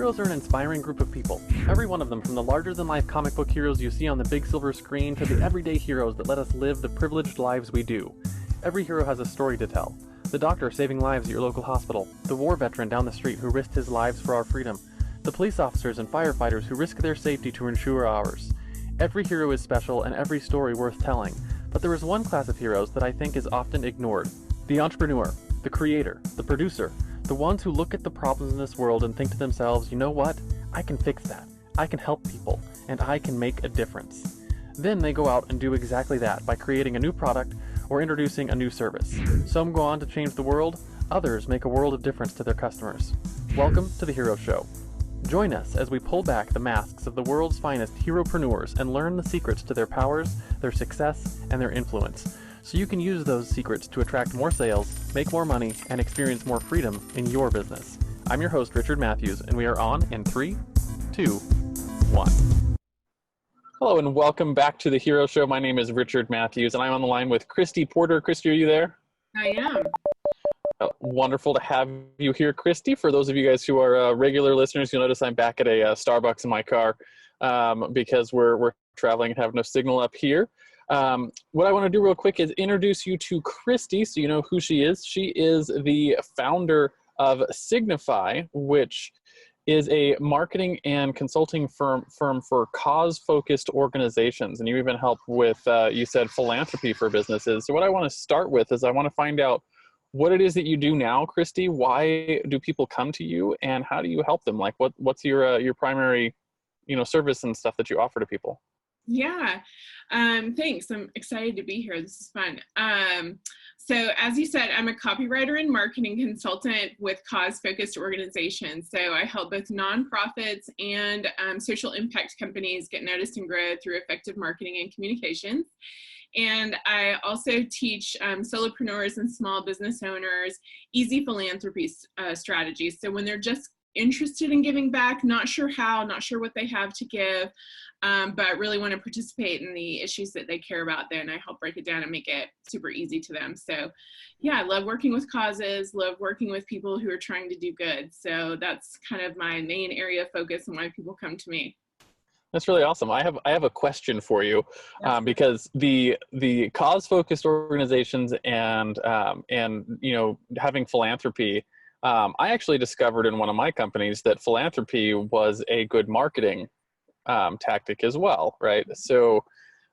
Heroes are an inspiring group of people. Every one of them, from the larger-than-life comic book heroes you see on the big silver screen to the everyday heroes that let us live the privileged lives we do. Every hero has a story to tell. The doctor saving lives at your local hospital, the war veteran down the street who risked his lives for our freedom, the police officers and firefighters who risk their safety to ensure ours. Every hero is special and every story worth telling, but there is one class of heroes that I think is often ignored. The entrepreneur, the creator, the producer, the ones who look at the problems in this world and think to themselves, you know what? I can fix that. I can help people, and I can make a difference. Then they go out and do exactly that by creating a new product or introducing a new service. Some go on to change the world, others make a world of difference to their customers. Welcome to The Hero Show. Join us as we pull back the masks of the world's finest heropreneurs and learn the secrets to their powers, their success, and their influence, so you can use those secrets to attract more sales, make more money, and experience more freedom in your business. I'm your host, Richard Matthews, and we are on in 3, 2, 1. Hello, and welcome back to The Hero Show. My name is Richard Matthews, and I'm on the line with Kristi Porter. Kristi, are you there? I am. Wonderful to have you here, Kristi. For those of you guys who are regular listeners, you'll notice I'm back at a Starbucks in my car because we're traveling and have no signal up here. What I want to do real quick is introduce you to Kristi so you know who she is. She is the founder of Signify, which is a marketing and consulting firm for cause-focused organizations. And you even help with, you said, philanthropy for businesses. So what I want to start with is I want to find out what it is that you do now, Kristi. Why do people come to you, and how do you help them? Like, what's your primary, service and stuff that you offer to people? Yeah. Thanks. I'm excited to be here. This is fun. So as you said, I'm a copywriter and marketing consultant with cause-focused organizations. So I help both nonprofits and social impact companies get noticed and grow through effective marketing and communications. And I also teach solopreneurs and small business owners easy philanthropy strategies. So when they're just interested in giving back, not sure how, not sure what they have to give, but really want to participate in the issues that they care about, then I help break it down and make it super easy to them. So yeah, I love working with causes, love working with people who are trying to do good. So that's kind of my main area of focus and why people come to me. That's really awesome. I have a question for you, because the cause-focused organizations and having philanthropy, I actually discovered in one of my companies that philanthropy was a good marketing tactic as well, right? So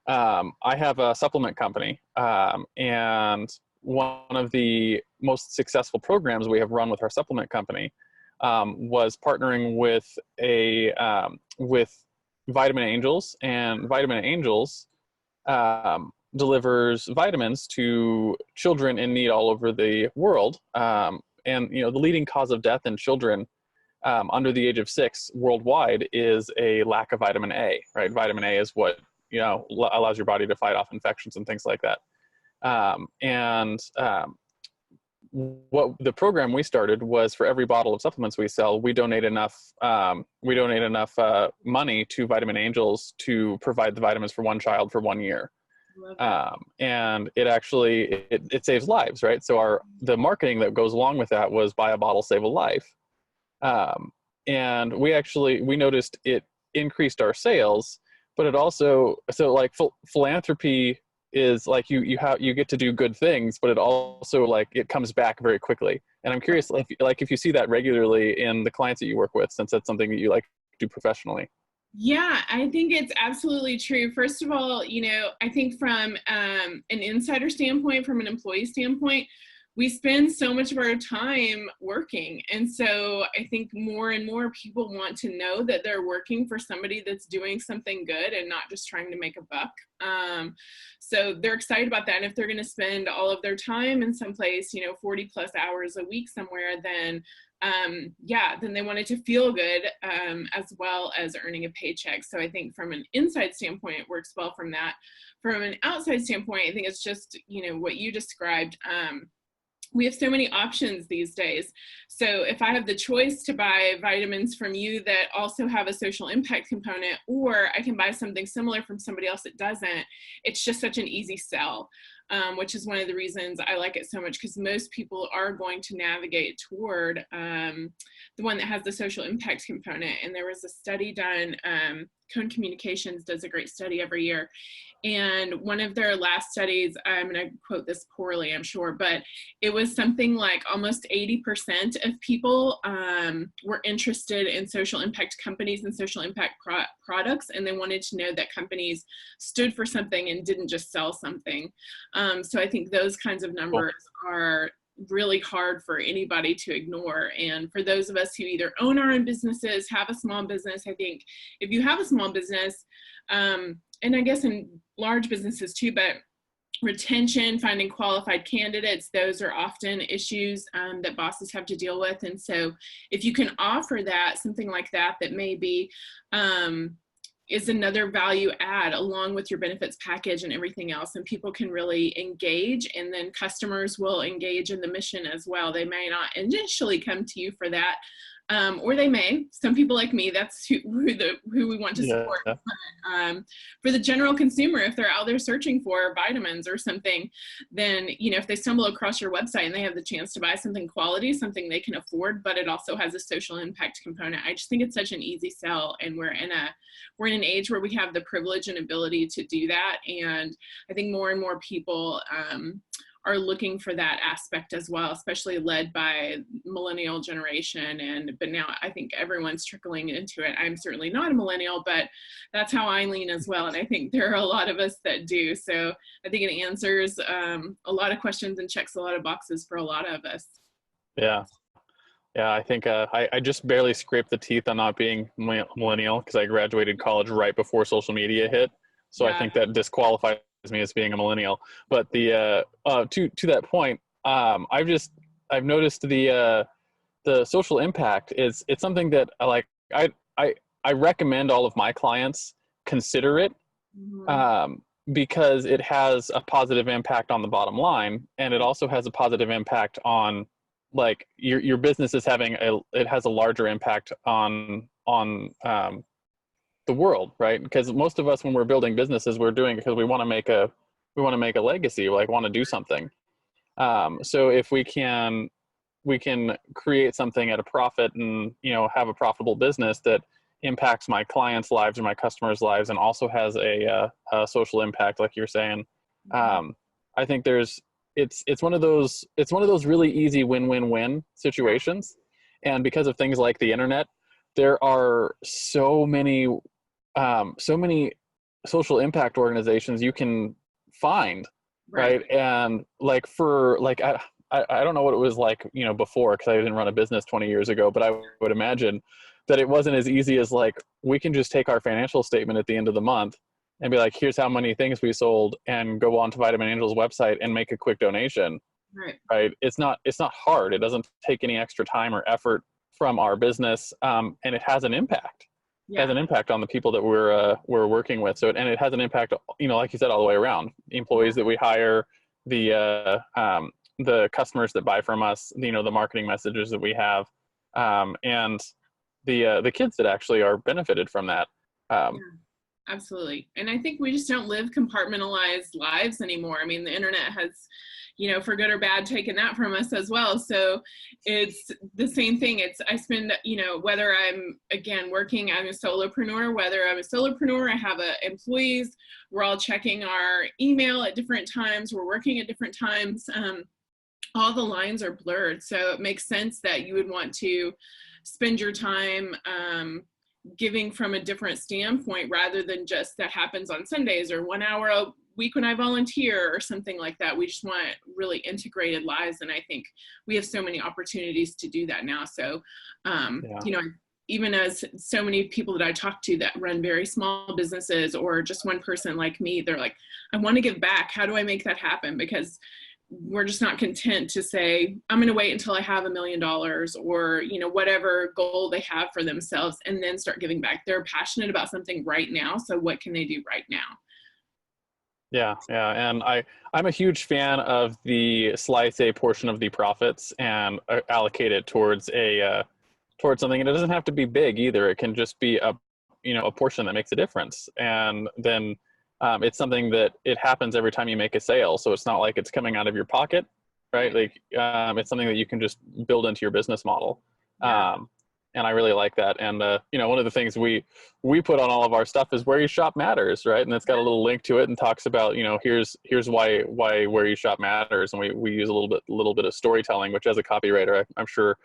I have a supplement company, and one of the most successful programs we have run with our supplement company was partnering with with Vitamin Angels, and Vitamin Angels delivers vitamins to children in need all over the world. And the leading cause of death in children under the age of 6 worldwide is a lack of vitamin A, right? Vitamin A is what, allows your body to fight off infections and things like that. What the program we started was, for every bottle of supplements we sell, we donate enough money to Vitamin Angels to provide the vitamins for one child for 1 year. And it actually, it saves lives, right? So the marketing that goes along with that was buy a bottle, save a life. And we noticed it increased our sales, but it also, so like philanthropy is like you get to do good things, but it also it comes back very quickly. And I'm curious, if you see that regularly in the clients that you work with, since that's something that you do professionally. Yeah, I think it's absolutely true. First of all, I think from an insider standpoint, from an employee standpoint, we spend so much of our time working. And so I think more and more people want to know that they're working for somebody that's doing something good and not just trying to make a buck. So they're excited about that. And if they're going to spend all of their time in some place, 40 plus hours a week somewhere, then then they want it to feel good, as well as earning a paycheck. So I think from an inside standpoint, it works well from that. From an outside standpoint, I think it's just, what you described. We have so many options these days. So if I have the choice to buy vitamins from you that also have a social impact component, or I can buy something similar from somebody else that doesn't, it's just such an easy sell. which is one of the reasons I like it so much, because most people are going to navigate toward the one that has the social impact component. And there was a study done, Cone Communications does a great study every year. And one of their last studies, I'm going to quote this poorly, I'm sure, but it was something like almost 80% of people were interested in social impact companies and social impact products, and they wanted to know that companies stood for something and didn't just sell something. So I think those kinds of numbers are really hard for anybody to ignore. And for those of us who either own our own businesses, have a small business, I think if you have a small business, and I guess in large businesses too, but retention, finding qualified candidates, those are often issues that bosses have to deal with. And so if you can offer that, something like that, that maybe is another value add along with your benefits package and everything else, and people can really engage, and then customers will engage in the mission as well. They may not initially come to you for that, or they may. Some people like me, that's who we want to support. Yeah. But, for the general consumer, if they're out there searching for vitamins or something, then, you know, if they stumble across your website and they have the chance to buy something quality, something they can afford, but it also has a social impact component, I just think it's such an easy sell. And we're in an age where we have the privilege and ability to do that. And I think more and more people are looking for that aspect as well, especially led by millennial generation. But now I think everyone's trickling into it. I'm certainly not a millennial, but that's how I lean as well. And I think there are a lot of us that do. So I think it answers a lot of questions and checks a lot of boxes for a lot of us. Yeah. Yeah, I think I just barely scraped the teeth on not being millennial because I graduated college right before social media hit. So yeah. I think that disqualifies me as being a millennial. But the to that point, I've noticed the social impact it's something that I recommend all of my clients consider it, because it has a positive impact on the bottom line, and it also has a positive impact on, like, your business is it has a larger impact on the world, right? Because most of us, when we're building businesses, we're doing it because we want to make a legacy, like want to do something. So if we can create something at a profit and, you know, have a profitable business that impacts my clients' lives or my customers' lives and also has a social impact, like you're saying, I think it's one of those really easy win-win-win situations. And because of things like the internet, there are so many social impact organizations you can find, right? And like I don't know what it was like, you know, before, because I didn't run a business 20 years ago, but I would imagine that it wasn't as easy as, like, we can just take our financial statement at the end of the month and be like, here's how many things we sold, and go on to Vitamin Angel's website and make a quick donation. Right? It's not hard. It doesn't take any extra time or effort from our business, and it has an impact. It has an impact on the people that we're working with. So, and it has an impact, you know, like you said, all the way around. The employees that we hire, the customers that buy from us, you know, the marketing messages that we have, and the kids that actually are benefited from that. Absolutely. And I think we just don't live compartmentalized lives anymore. I mean, the internet has, you know, for good or bad, taken that from us as well. So it's the same thing. I spend, you know, whether I'm, again, working, I'm a solopreneur, whether I'm a solopreneur, I have employees, we're all checking our email at different times, we're working at different times. All the lines are blurred. So it makes sense that you would want to spend your time giving from a different standpoint, rather than just that happens on Sundays or 1 hour a week when I volunteer or something like that. We just want really integrated lives. And I think we have so many opportunities to do that now. So, you know, even as so many people that I talk to that run very small businesses, or just one person like me, they're like, I want to give back. How do I make that happen? Because we're just not content to say, I'm going to wait until I have $1 million, or, you know, whatever goal they have for themselves, and then start giving back. They're passionate about something right now. So what can they do right now? Yeah. And I'm a huge fan of the slice a portion of the profits and allocate it towards something. And it doesn't have to be big either. It can just be a portion that makes a difference. And then It's something that it happens every time you make a sale. So it's not like it's coming out of your pocket, right? Like, it's something that you can just build into your business model. Yeah. And I really like that. And, one of the things we put on all of our stuff is where you shop matters, right? And it's got a little link to it and talks about, here's why where you shop matters. And we use a little bit of storytelling, which as a copywriter, I'm sure,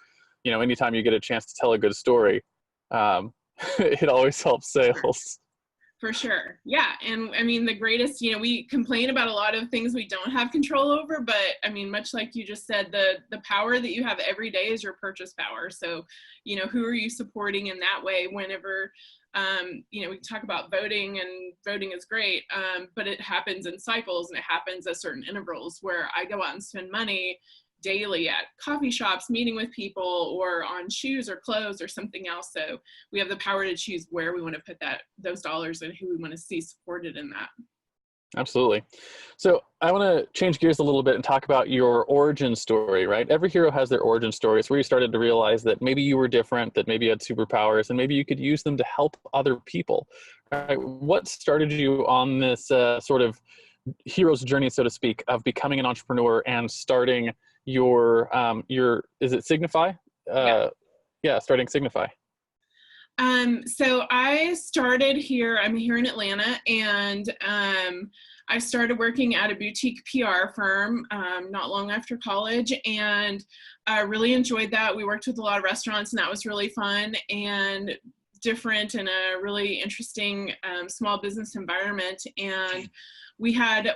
anytime you get a chance to tell a good story, it always helps sales. For sure. Yeah. And I mean, the greatest, we complain about a lot of things we don't have control over, but I mean, much like you just said, the power that you have every day is your purchase power. So, who are you supporting in that way whenever, we talk about voting, and voting is great, but it happens in cycles, and it happens at certain intervals where I go out and spend money daily at coffee shops, meeting with people, or on shoes or clothes or something else. So we have the power to choose where we want to put those dollars and who we want to see supported in that. Absolutely. So I want to change gears a little bit and talk about your origin story, right? Every hero has their origin story. It's where you started to realize that maybe you were different, that maybe you had superpowers, and maybe you could use them to help other people. Right? What started you on this sort of hero's journey, so to speak, of becoming an entrepreneur and starting your is it Signify? Starting Signify. So I started here, I'm here in Atlanta, and I started working at a boutique PR firm not long after college, and I really enjoyed that. We worked with a lot of restaurants, and that was really fun and different, and a really interesting small business environment. And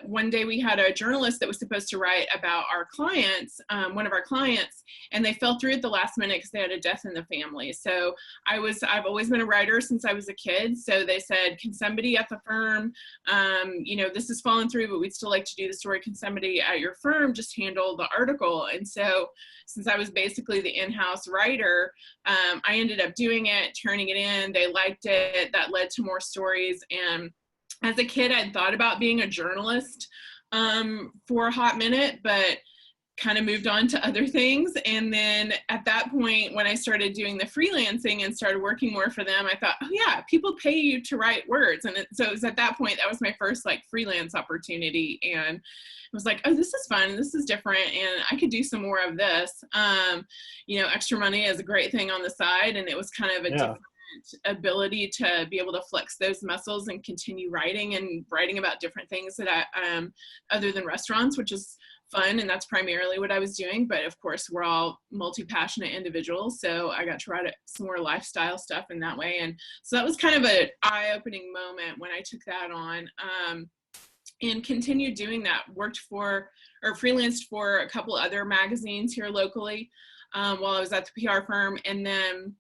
one day we had a journalist that was supposed to write about our clients, one of our clients, and they fell through at the last minute because they had a death in the family. So I've always been a writer since I was a kid. So they said, can somebody at the firm, this has fallen through, but we'd still like to do the story. Can somebody at your firm just handle the article? And so since I was basically the in-house writer, I ended up doing it, turning it in. They liked it. That led to more stories. And as a kid, I'd thought about being a journalist for a hot minute, but kind of moved on to other things. And then at that point, when I started doing the freelancing and started working more for them, I thought, oh yeah, people pay you to write words. And so it was at that point, that was my first freelance opportunity. And I was like, oh, this is fun. This is different. And I could do some more of this. Extra money is a great thing on the side. And it was kind of a different ability to be able to flex those muscles and continue writing about different things that other than restaurants, which is fun. And that's primarily what I was doing. But of course, we're all multi-passionate individuals. So I got to write some more lifestyle stuff in that way. And so that was kind of an eye-opening moment when I took that on. And continued doing that, freelanced for a couple other magazines here locally while I was at the PR firm. And then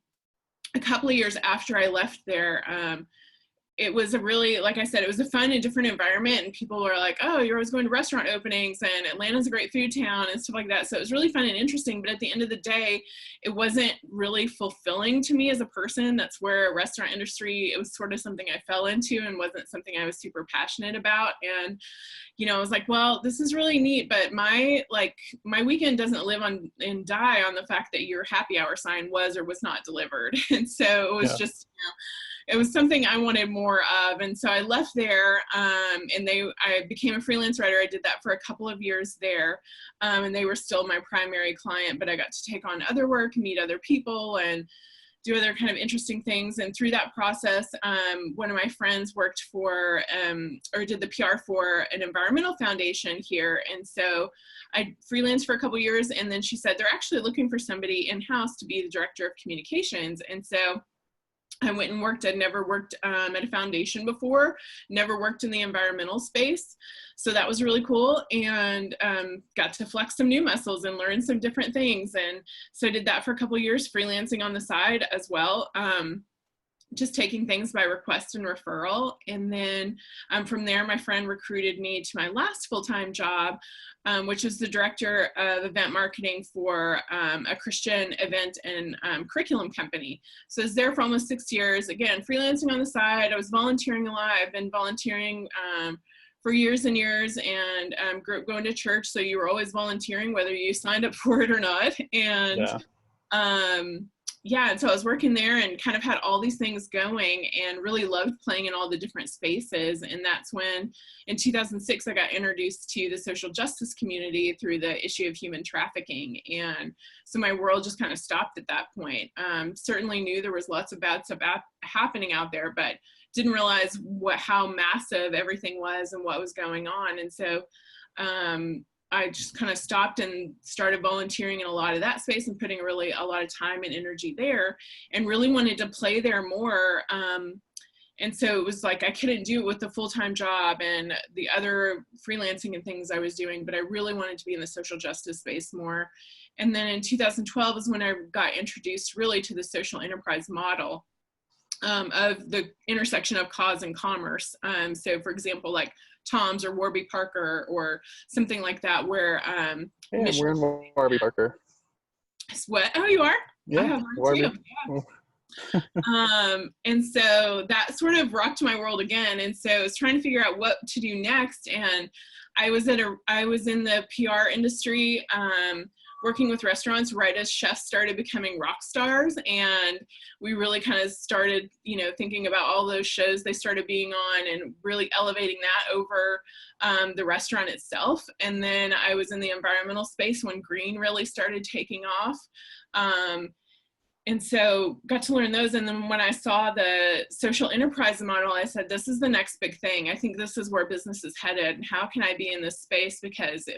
a couple of years after I left there, it was like I said, it was a fun and different environment, and people were like, oh, you're always going to restaurant openings, and Atlanta's a great food town and stuff like that. So it was really fun and interesting, but at the end of the day, it wasn't really fulfilling to me as a person. That's where restaurant industry, it was sort of something I fell into and wasn't something I was super passionate about. And, I was like, well, this is really neat, but my weekend doesn't live on and die on the fact that your happy hour sign was or was not delivered. And so it was just, it was something I wanted more of. And so I left there, and I became a freelance writer. I did that for a couple of years there. And they were still my primary client, but I got to take on other work, meet other people, and do other kind of interesting things. And through that process, one of my friends worked for, or did the PR for an environmental foundation here. And so I freelanced for a couple of years, and then she said, they're actually looking for somebody in-house to be the director of communications. And so I went and worked. I'd never worked at a foundation before, never worked in the environmental space. So that was really cool, and got to flex some new muscles and learn some different things. And so I did that for a couple of years, freelancing on the side as well. Just taking things by request and referral. And then from there, my friend recruited me to my last full-time job, which is the director of event marketing for a Christian event and curriculum company. So I was there for almost 6 years. Again, freelancing on the side. I was volunteering a lot. I've been volunteering for years and years, and going to church. So you were always volunteering, whether you signed up for it or not. And yeah, and so I was working there and kind of had all these things going and really loved playing in all the different spaces. And that's when in 2006, I got introduced to the social justice community through the issue of human trafficking. And so my world just kind of stopped at that point. Certainly knew there was lots of bad stuff happening out there, but didn't realize how massive everything was and what was going on. And so I just kind of stopped and started volunteering in a lot of that space and putting really a lot of time and energy there, and really wanted to play there more. And so it was like I couldn't do it with the full-time job and the other freelancing and things I was doing, but I really wanted to be in the social justice space more. And then in 2012 is when I got introduced really to the social enterprise model of the intersection of cause and commerce. So for example, like Tom's or Warby Parker or something like that, where yeah, we're in Warby Parker. What? Oh, you are? Yeah, I have Warby. too. Yeah. And so that sort of rocked my world again. And so I was trying to figure out what to do next. And I was in the PR industry, working with restaurants right as chefs started becoming rock stars. And we really kind of started, thinking about all those shows they started being on and really elevating that over the restaurant itself. And then I was in the environmental space when green really started taking off. And so got to learn those. And then when I saw the social enterprise model, I said, this is the next big thing. I think this is where business is headed. How can I be in this space? Because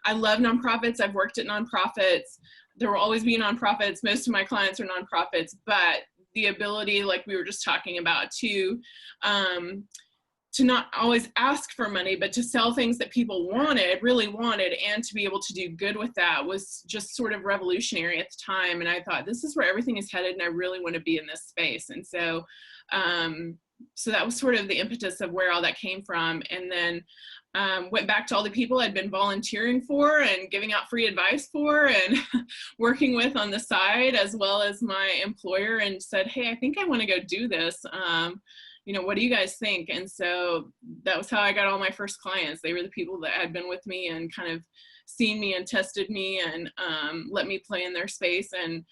I love nonprofits. I've worked at nonprofits. There will always be nonprofits. Most of my clients are nonprofits, but the ability, like we were just talking about, to not always ask for money, but to sell things that people really wanted, and to be able to do good with that was just sort of revolutionary at the time. And I thought, this is where everything is headed, and I really want to be in this space. And so, so that was sort of the impetus of where all that came from. And then went back to all the people I'd been volunteering for and giving out free advice for and working with on the side, as well as my employer, and said, hey, I think I want to go do this. What do you guys think? And so that was how I got all my first clients. They were the people that had been with me and kind of seen me and tested me and let me play in their space, and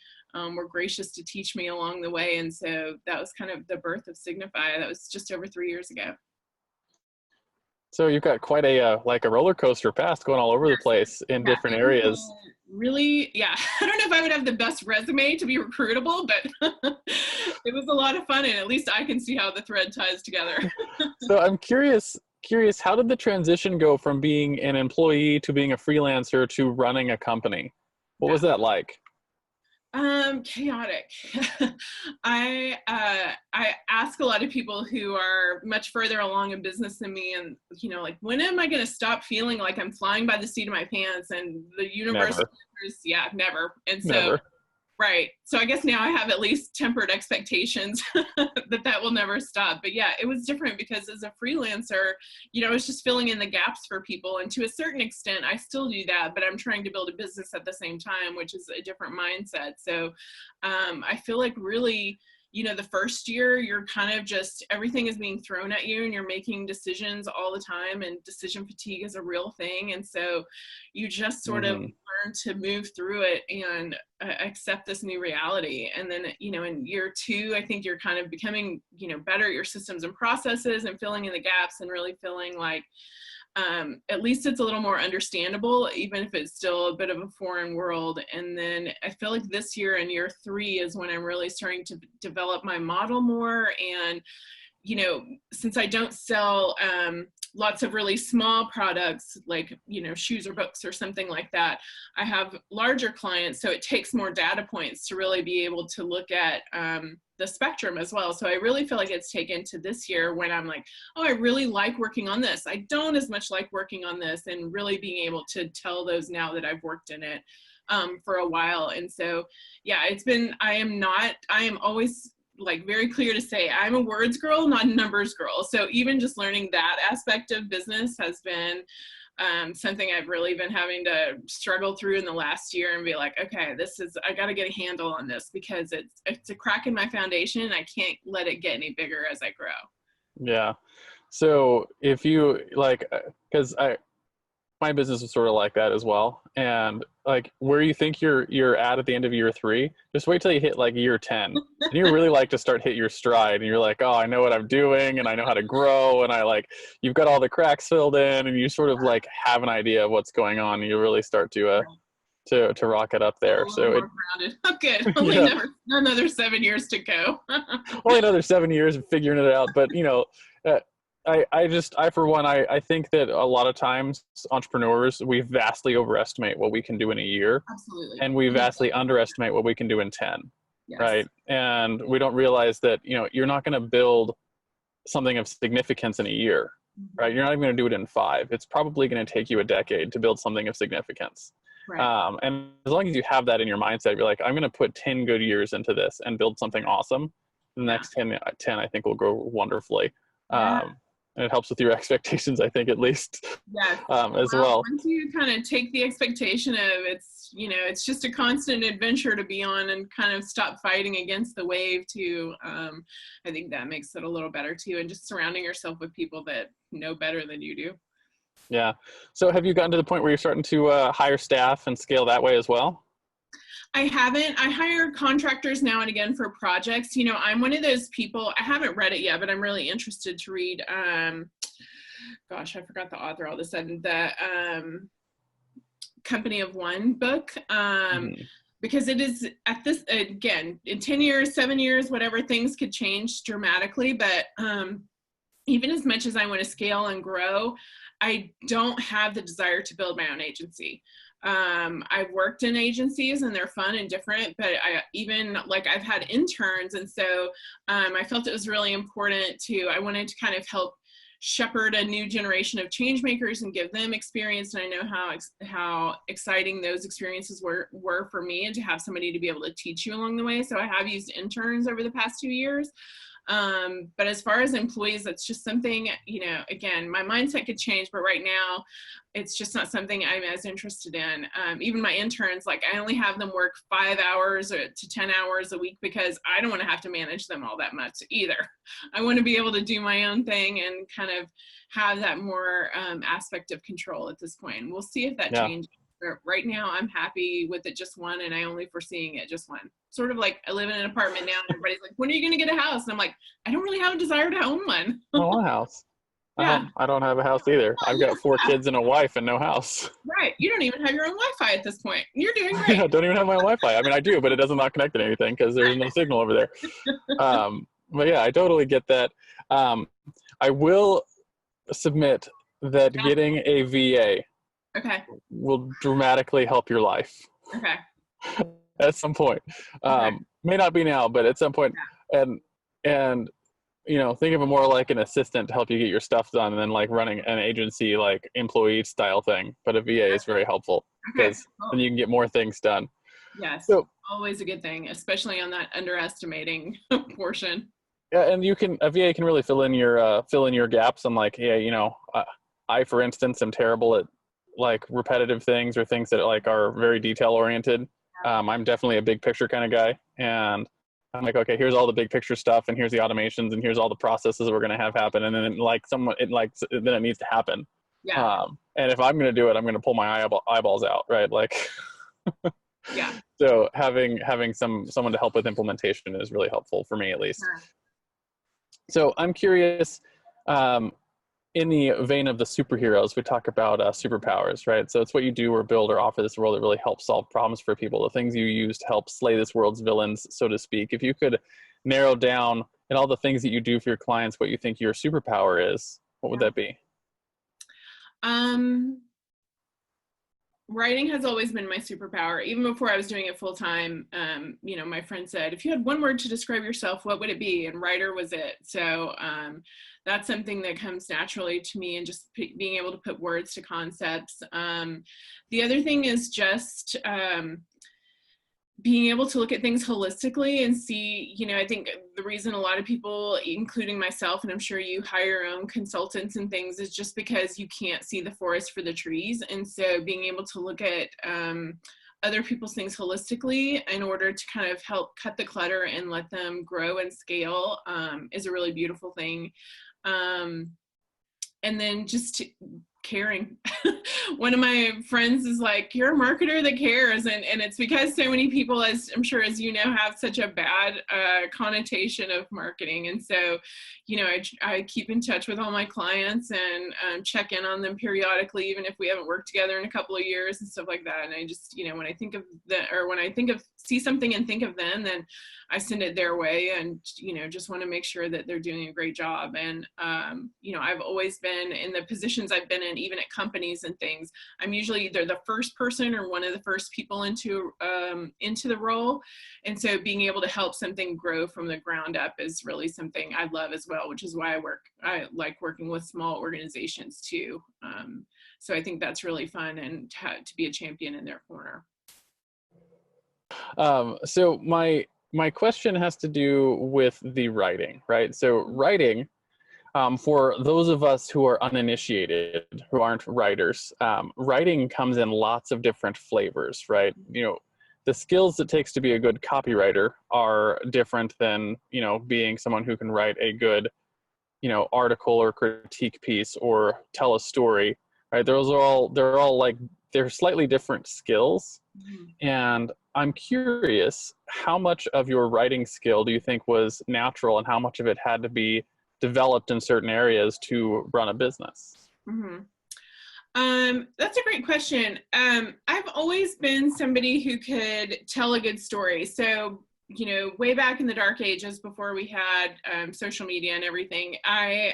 were gracious to teach me along the way. And so that was kind of the birth of Signify. That was just over 3 years ago. So you've got quite a roller coaster past, going all over the place in different areas. Really, yeah. I don't know if I would have the best resume to be recruitable, but it was a lot of fun, and at least I can see how the thread ties together. So I'm curious, how did the transition go from being an employee to being a freelancer to running a company? What was that like? Chaotic. I ask a lot of people who are much further along in business than me, and like, when am I going to stop feeling like I'm flying by the seat of my pants and the universe? Never. And so, never. Right. So I guess now I have at least tempered expectations that will never stop. But yeah, it was different because as a freelancer, I was just filling in the gaps for people. And to a certain extent, I still do that, but I'm trying to build a business at the same time, which is a different mindset. So I feel like really, the first year, you're kind of just, everything is being thrown at you and you're making decisions all the time, and decision fatigue is a real thing. And so you just sort of learn to move through it and accept this new reality. And then, in year 2, I think you're kind of becoming, better at your systems and processes and filling in the gaps and really feeling like, at least it's a little more understandable, even if it's still a bit of a foreign world. And then I feel like this year, in year 3, is when I'm really starting to develop my model more. And, since I don't sell lots of really small products like, shoes or books or something like that, I have larger clients. So it takes more data points to really be able to look at the spectrum as well. So I really feel like it's taken to this year when I'm like, oh, I really like working on this. I don't as much like working on this, and really being able to tell those now that I've worked in it for a while. And so, yeah, I am always like very clear to say I'm a words girl, not a numbers girl. So even just learning that aspect of business has been something I've really been having to struggle through in the last year, and be like, okay, I got to get a handle on this, because it's a crack in my foundation and I can't let it get any bigger as I grow. Yeah. So if you because my business is sort of like that as well. And like where you think you're at the end of year 3, just wait till you hit like year 10. And you really like to start hit your stride, and you're like, oh, I know what I'm doing, and I know how to grow, and you've got all the cracks filled in, and you sort of like have an idea of what's going on, and you really start to rock it up there. So more grounded. Oh, good. Only another 7 years to go. Only another 7 years of figuring it out. But I for one, I think that a lot of times entrepreneurs, we vastly overestimate what we can do in a year. Absolutely. And we vastly underestimate what we can do in 10. Yes. Right. And we don't realize that, you're not going to build something of significance in a year, right? You're not even going to do it in 5. It's probably going to take you a decade to build something of significance. Right. And as long as you have that in your mindset, you're like, I'm going to put 10 good years into this and build something awesome. The next 10, I think will grow wonderfully. And it helps with your expectations, I think, at least. Yes. As well. Once you kind of take the expectation of it's just a constant adventure to be on, and kind of stop fighting against the wave too. I think that makes it a little better too. And just surrounding yourself with people that know better than you do. Yeah. So have you gotten to the point where you're starting to hire staff and scale that way as well? I haven't. I hire contractors now and again for projects. I'm one of those people, I haven't read it yet, but I'm really interested to read, gosh, I forgot the author all of a sudden, the Company of One book. Because it is at this, again, in 10 years, 7 years, whatever, things could change dramatically. But even as much as I want to scale and grow, I don't have the desire to build my own agency. I've worked in agencies and they're fun and different, but I've had interns. And so I felt it was really important I wanted to kind of help shepherd a new generation of change makers and give them experience. And I know how exciting those experiences were for me, and to have somebody to be able to teach you along the way. So I have used interns over the past 2 years. But as far as employees, that's just something, again, my mindset could change, but right now it's just not something I'm as interested in. Even my interns, I only have them work 5 hours to 10 hours a week, because I don't want to have to manage them all that much either. I want to be able to do my own thing and kind of have that more aspect of control at this point. And we'll see if that changes. But right now I'm happy with it just one, and I only foreseeing it just one. Sort of like I live in an apartment now, and everybody's like, when are you going to get a house? And I'm like, I don't really have a desire to own one. I don't want a house. Yeah. I don't have a house either. I've got 4 kids and a wife and no house. Right. You don't even have your own Wi-Fi at this point. You're doing great. I don't even have my own Wi-Fi. I mean, I do, but it doesn't not connect to anything because there's no signal over there. But yeah, I totally get that. I will submit that getting a VA will dramatically help your life. Okay. At some point. May not be now, but at some point. And think of it more like an assistant to help you get your stuff done, and then like running an agency, like employee style thing. But a VA is very helpful because then you can get more things done. Yes. So, always a good thing, especially on that underestimating portion. Yeah. And a VA can really fill in your gaps. I'm like, I, for instance, am terrible at like repetitive things or things that like are very detail oriented. I'm definitely a big picture kind of guy, and I'm like, okay, here's all the big picture stuff, and here's the automations, and here's all the processes we're going to have happen, and then then it needs to happen. Yeah. And if I'm going to do it, I'm going to pull my eyeballs out, right? Like, yeah. So having someone to help with implementation is really helpful for me, at least. Sure. So I'm curious. In the vein of the superheroes, we talk about superpowers, right? So it's what you do or build or offer this world that really helps solve problems for people, the things you use to help slay this world's villains, so to speak. If you could narrow down in all the things that you do for your clients, what you think your superpower is, what would that be? Writing has always been my superpower. Even before I was doing it full time, my friend said, if you had one word to describe yourself, what would it be? And writer was it. So that's something that comes naturally to me, and just being able to put words to concepts. The other thing is just being able to look at things holistically and see, I think the reason a lot of people, including myself, and I'm sure you hire your own consultants and things, is just because you can't see the forest for the trees. And so being able to look at other people's things holistically in order to kind of help cut the clutter and let them grow and scale is a really beautiful thing. And then just caring. One of my friends is like, you're a marketer that cares. And it's because so many people, as I'm sure, as you know, have such a bad connotation of marketing. And so, you know, I keep in touch with all my clients and check in on them periodically, even if we haven't worked together in a couple of years and stuff like that. And I just, you know, when I think of see something and think of them, then I send it their way, and, you know, just want to make sure that they're doing a great job. And, you know, I've always been in the positions I've been in, even at companies and things, I'm usually either the first person or one of the first people into the role. And so being able to help something grow from the ground up is really something I love as well, which is why I like working with small organizations too. So I think that's really fun, and to be a champion in their corner. So my question has to do with the writing, right? So writing, for those of us who are uninitiated, who aren't writers, writing comes in lots of different flavors, right? You know, the skills it takes to be a good copywriter are different than, you know, being someone who can write a good, you know, article or critique piece or tell a story, right? They're all like, they're slightly different skills. Mm-hmm. And I'm curious, how much of your writing skill do you think was natural, and how much of it had to be developed in certain areas to run a business? Mm-hmm. That's a great question. I've always been somebody who could tell a good story. So, you know, way back in the dark ages, before we had social media and everything, I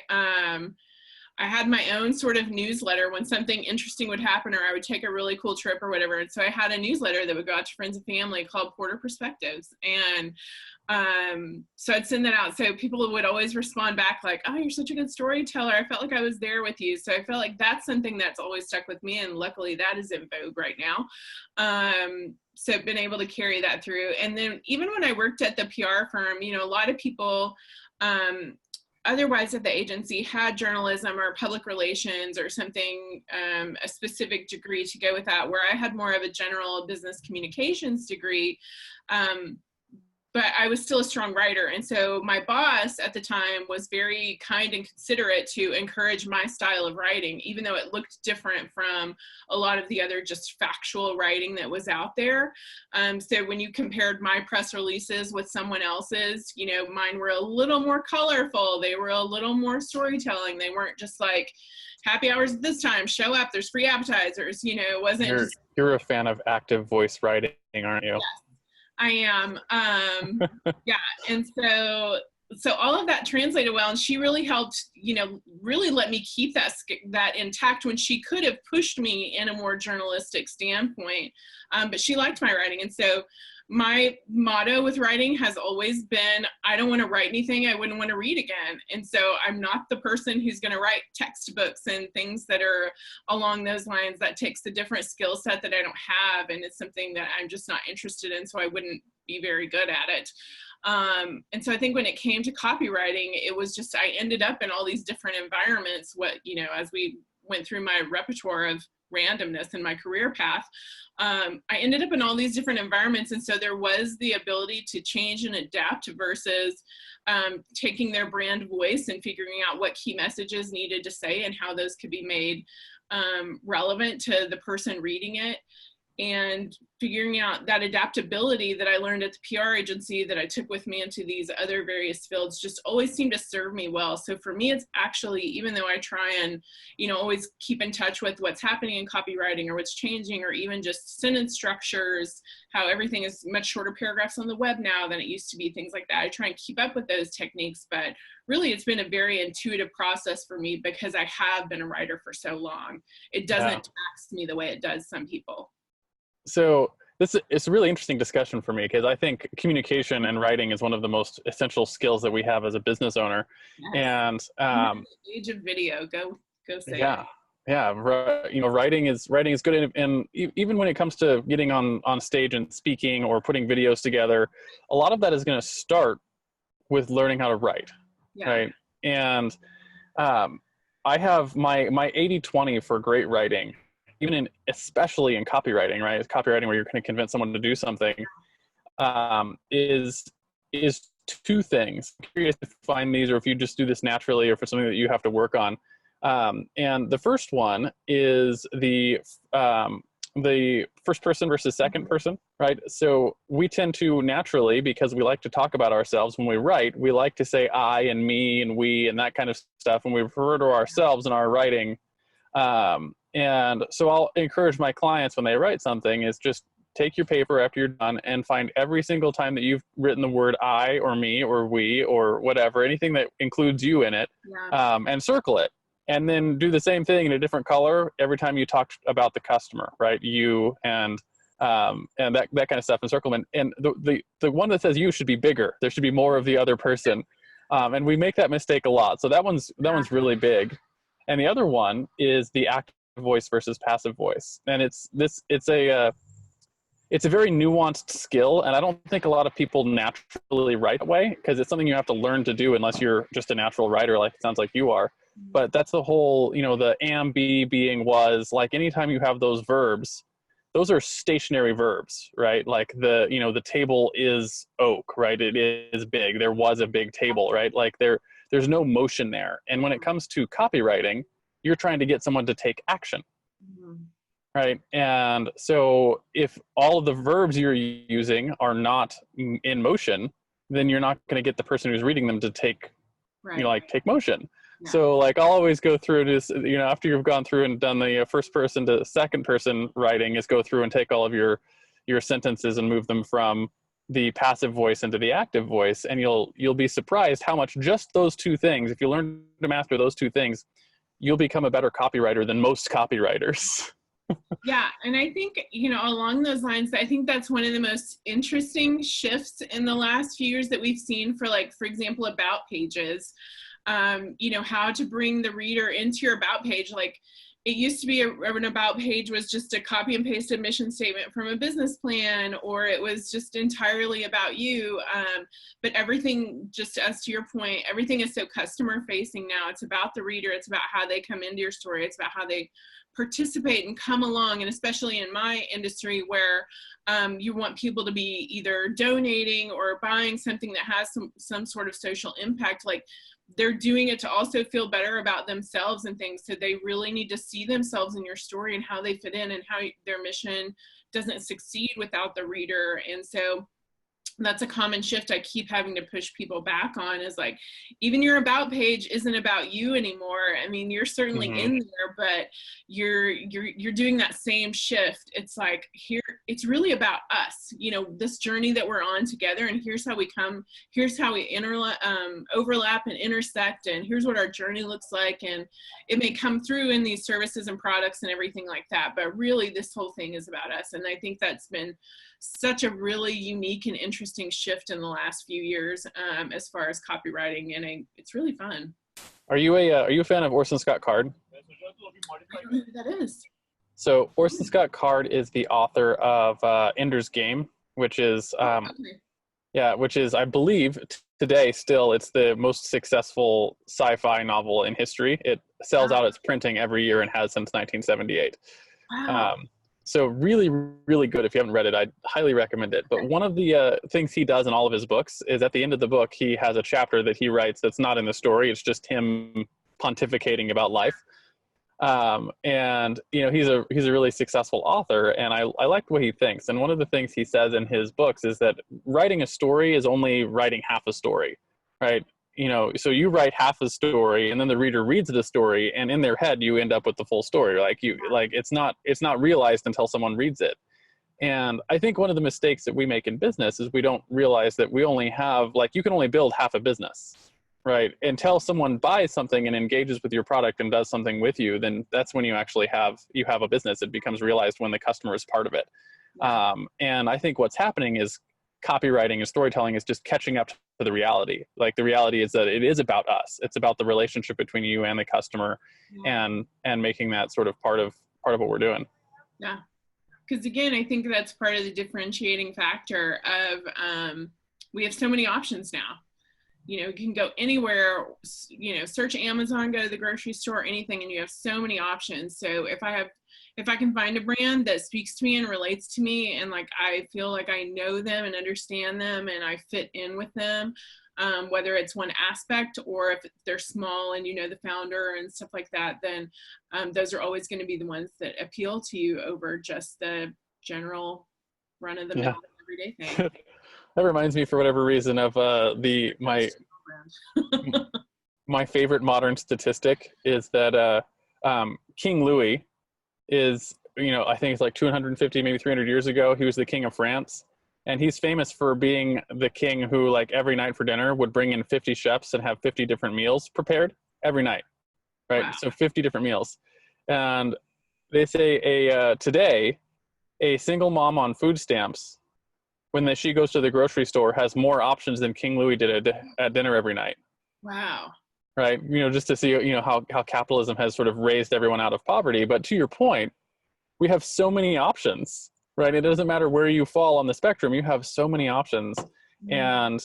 had my own sort of newsletter when something interesting would happen, or I would take a really cool trip or whatever. And so I had a newsletter that would go out to friends and family called Porter Perspectives. And so I'd send that out. So people would always respond back like, oh, you're such a good storyteller. I felt like I was there with you. So I felt like that's something that's always stuck with me. And luckily that is in vogue right now. So I've been able to carry that through. And then even when I worked at the PR firm, you know, a lot of people, otherwise at the agency had journalism or public relations or something, a specific degree to go with that, where I had more of a general business communications degree. But I was still a strong writer. And so my boss at the time was very kind and considerate to encourage my style of writing, even though it looked different from a lot of the other just factual writing that was out there. So when you compared my press releases with someone else's, you know, mine were a little more colorful. They were a little more storytelling. They weren't just like, happy hours at this time, show up, there's free appetizers, you know, it wasn't. You're a fan of active voice writing, aren't you? Yes. I am. Yeah. And so all of that translated well, and she really helped, you know, really let me keep that intact when she could have pushed me in a more journalistic standpoint. But she liked my writing. And so my motto with writing has always been, I don't want to write anything I wouldn't want to read again. And so I'm not the person who's going to write textbooks and things that are along those lines. That takes a different skill set that I don't have. And it's something that I'm just not interested in. So I wouldn't be very good at it. And so I think when it came to copywriting, it was just, I ended up in all these different environments. You know, as we went through my repertoire of randomness in my career path, I ended up in all these different environments. And so there was the ability to change and adapt versus taking their brand voice and figuring out what key messages needed to say and how those could be made relevant to the person reading it. And figuring out that adaptability that I learned at the PR agency that I took with me into these other various fields just always seemed to serve me well. So for me, it's actually, even though I try and, you know, always keep in touch with what's happening in copywriting or what's changing, or even just sentence structures, how everything is much shorter paragraphs on the web now than it used to be, things like that. I try and keep up with those techniques, but really it's been a very intuitive process for me because I have been a writer for so long. It doesn't tax me the way it does some people. So it's a really interesting discussion for me, because I think communication and writing is one of the most essential skills that we have as a business owner. Yes. And age of video, go say yeah. It. Yeah, you know, writing is good, and even when it comes to getting on stage and speaking or putting videos together, a lot of that is going to start with learning how to write, right? And I have my 80-20 for great writing. Especially in copywriting, right? It's copywriting where you're going to convince someone to do something, is two things. I'm curious if you find these, or if you just do this naturally, or if it's something that you have to work on. And the first one is the first person versus second person, right? So we tend to naturally, because we like to talk about ourselves when we write, we like to say I and me and we and that kind of stuff, and we refer to ourselves in our writing. And so I'll encourage my clients when they write something is just take your paper after you're done and find every single time that you've written the word I or me or we or whatever, anything that includes you in it, and circle it. And then do the same thing in a different color every time you talk about the customer, right? You and that kind of stuff, and circle them. And the one that says you should be bigger. There should be more of the other person. And we make that mistake a lot. So that one's really big. And the other one is the active voice versus passive voice. And it's a very nuanced skill. And I don't think a lot of people naturally write that way, because it's something you have to learn to do unless you're just a natural writer, like it sounds like you are. But that's the whole, the am, be, being, was, like anytime you have those verbs, those are stationary verbs, right? Like the table is oak, right? It is big. There was a big table, right? Like there's no motion there. And when it comes to copywriting, you're trying to get someone to take action, right? And so if all of the verbs you're using are not in motion, then you're not going to get the person who's reading them to take, take motion. Yeah. So like I'll always go through this, after you've gone through and done the first person to second person writing, is go through and take all of your sentences and move them from the passive voice into the active voice. And you'll be surprised how much just those two things, if you learn to master those two things, you'll become a better copywriter than most copywriters. Yeah. And I think, along those lines, I think that's one of the most interesting shifts in the last few years that we've seen for example, about pages. How to bring the reader into your about page. Like it used to be an about page was just a copy and paste mission statement from a business plan, or it was just entirely about you. But everything, just as to your point, everything is so customer facing now. It's about the reader. It's about how they come into your story. It's about how they participate and come along. And especially in my industry where you want people to be either donating or buying something that has some sort of social impact, like they're doing it to also feel better about themselves and things. So they really need to see themselves in your story and how they fit in and how their mission doesn't succeed without the reader. And so that's a common shift I keep having to push people back on, is like, even your about page isn't about you anymore. I mean, you're certainly in there, but you're doing that same shift. It's like, here, it's really about us, this journey that we're on together. And here's how we overlap and intersect. And here's what our journey looks like. And it may come through in these services and products and everything like that. But really, this whole thing is about us. And I think that's been such a really unique and interesting shift in the last few years as far as copywriting, and it's really fun. Are you a fan of Orson Scott Card? I don't know who that is. So Orson Scott Card is the author of Ender's Game, which is which is, I believe today still, it's the most successful sci-fi novel in history. It sells out its printing every year and has since 1978. Wow. So really, really good. If you haven't read it, I'd highly recommend it. But one of the things he does in all of his books is at the end of the book, he has a chapter that he writes that's not in the story. It's just him pontificating about life. And he's a really successful author, and I liked what he thinks. And one of the things he says in his books is that writing a story is only writing half a story, right? So you write half a story and then the reader reads the story, and in their head you end up with the full story. It's not realized until someone reads it. And I think one of the mistakes that we make in business is we don't realize that we only have, you can only build half a business, right? Until someone buys something and engages with your product and does something with you, then that's when you actually have a business. It becomes realized when the customer is part of it. And I think what's happening is copywriting and storytelling is just catching up to the reality. Like the reality is that it is about us. It's about the relationship between you and the customer, and making that sort of part of what we're doing. Yeah. Because again, I think that's part of the differentiating factor of we have so many options now. You can go anywhere, search Amazon, go to the grocery store, anything, and you have so many options. So if I if I can find a brand that speaks to me and relates to me, and like I feel like I know them and understand them and I fit in with them, whether it's one aspect or if they're small and you know the founder and stuff like that, then those are always going to be the ones that appeal to you over just the general run-of-the-mill everyday thing. That reminds me, for whatever reason, of my favorite modern statistic is that King Louis is, I think it's like 250, maybe 300 years ago, he was the king of France. And he's famous for being the king who, like, every night for dinner would bring in 50 chefs and have 50 different meals prepared every night, right? Wow. So 50 different meals. And they say today, a single mom on food stamps, when she goes to the grocery store, has more options than King Louis did at dinner every night. Wow. Right? Just to see, how capitalism has sort of raised everyone out of poverty. But to your point, we have so many options. Right. It doesn't matter where you fall on the spectrum. You have so many options, and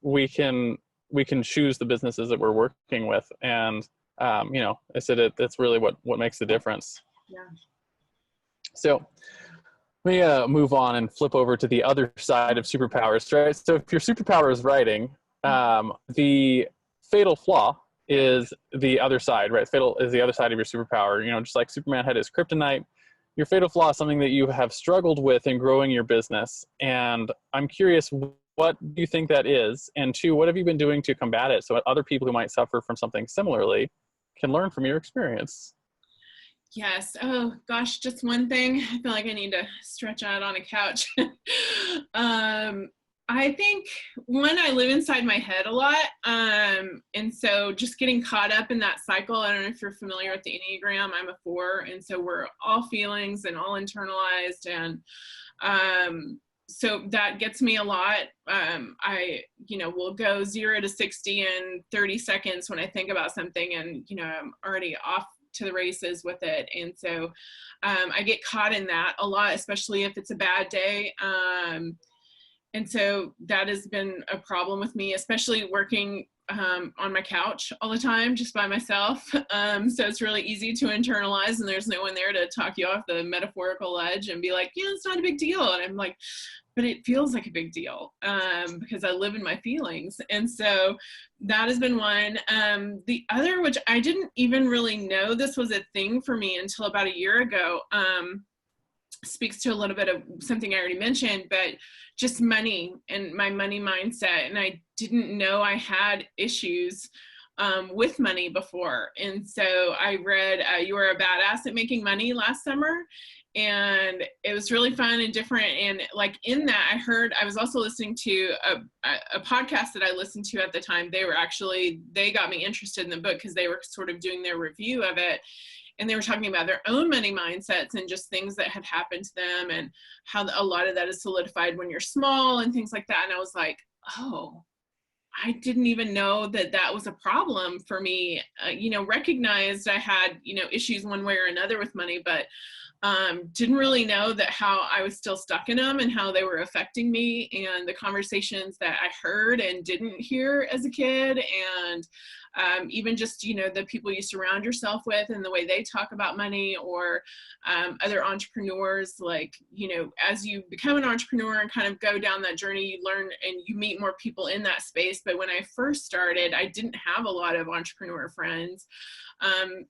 we can choose the businesses that we're working with. And I said that's really what makes the difference. Yeah. So let me move on and flip over to the other side of superpowers. Right. So if your superpower is writing, the fatal flaw is the other side. Right. Fatal is the other side of your superpower. Just like Superman had his kryptonite. Your fatal flaw is something that you have struggled with in growing your business. And I'm curious, what do you think that is? And two, what have you been doing to combat it so other people who might suffer from something similarly can learn from your experience? Yes. Oh gosh, just one thing. I feel like I need to stretch out on a couch. I think, one, I live inside my head a lot. And so just getting caught up in that cycle, I don't know if you're familiar with the Enneagram, I'm a 4. And so we're all feelings and all internalized. And so that gets me a lot. I will go 0 to 60 in 30 seconds when I think about something, and, I'm already off to the races with it. And so I get caught in that a lot, especially if it's a bad day. And so that has been a problem with me, especially working on my couch all the time, just by myself. So it's really easy to internalize, and there's no one there to talk you off the metaphorical ledge and be like, it's not a big deal. And I'm like, but it feels like a big deal because I live in my feelings. And so that has been one. The other, which I didn't even really know this was a thing for me until about a year ago, speaks to a little bit of something I already mentioned, but just money and my money mindset. And I didn't know I had issues with money before. And so I read You Are a Badass at Making Money last summer, and it was really fun and different. And like in that, I was also listening to a podcast that I listened to at the time. They got me interested in the book because they were sort of doing their review of it. And they were talking about their own money mindsets and just things that had happened to them and how a lot of that is solidified when you're small and things like that. And I was like, oh, I didn't even know that was a problem for me. Recognized I had, issues one way or another with money, but didn't really know that how I was still stuck in them and how they were affecting me, and the conversations that I heard and didn't hear as a kid, and even just, the people you surround yourself with and the way they talk about money, or other entrepreneurs. Like, as you become an entrepreneur and kind of go down that journey, you learn and you meet more people in that space. But when I first started, I didn't have a lot of entrepreneur friends.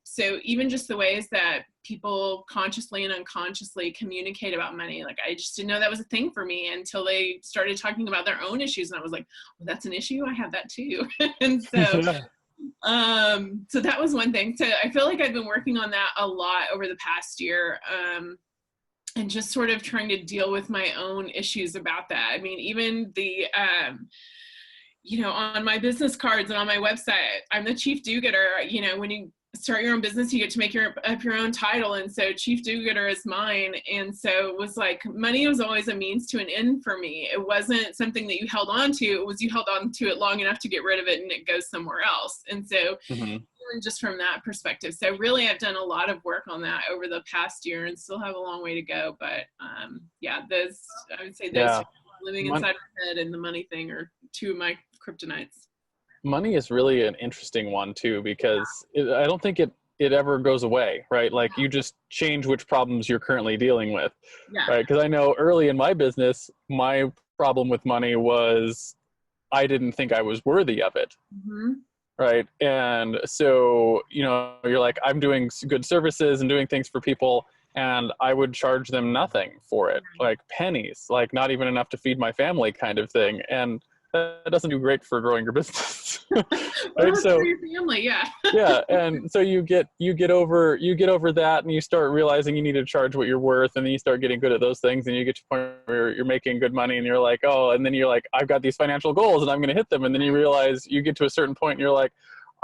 So even just the ways that people consciously and unconsciously communicate about money, like I just didn't know that was a thing for me until they started talking about their own issues. And I was like, well, that's an issue. I have that too. And so, so that was one thing. So I feel like I've been working on that a lot over the past year. And just sort of trying to deal with my own issues about that. I mean, even the, on my business cards and on my website, I'm the chief do-gooder. When you start your own business, you get to make up your own title. And so chief do-gooder is mine. And so it was like, money was always a means to an end for me. It wasn't something that you held on to. It was you held on to it long enough to get rid of it and it goes somewhere else. And so just from that perspective. So really, I've done a lot of work on that over the past year and still have a long way to go. But I would say those living inside my head and the money thing are two of my kryptonites. Money is really an interesting one too, because I don't think it it ever goes away, right? Like you just change which problems you're currently dealing with, right? Because I know early in my business, my problem with money was I didn't think I was worthy of it. Right. And so, you know, you're like, I'm doing good services and doing things for people, and I would charge them nothing for it, like pennies, like not even enough to feed my family kind of thing. And that doesn't do great for growing your business. Right? So for your family, yeah. And so you get over that, and you start realizing you need to charge what you're worth, and then you start getting good at those things, and you get to the point where you're making good money, and you're like, oh, and then you're like, I've got these financial goals and I'm going to hit them. And then you realize you get to a certain point and you're like,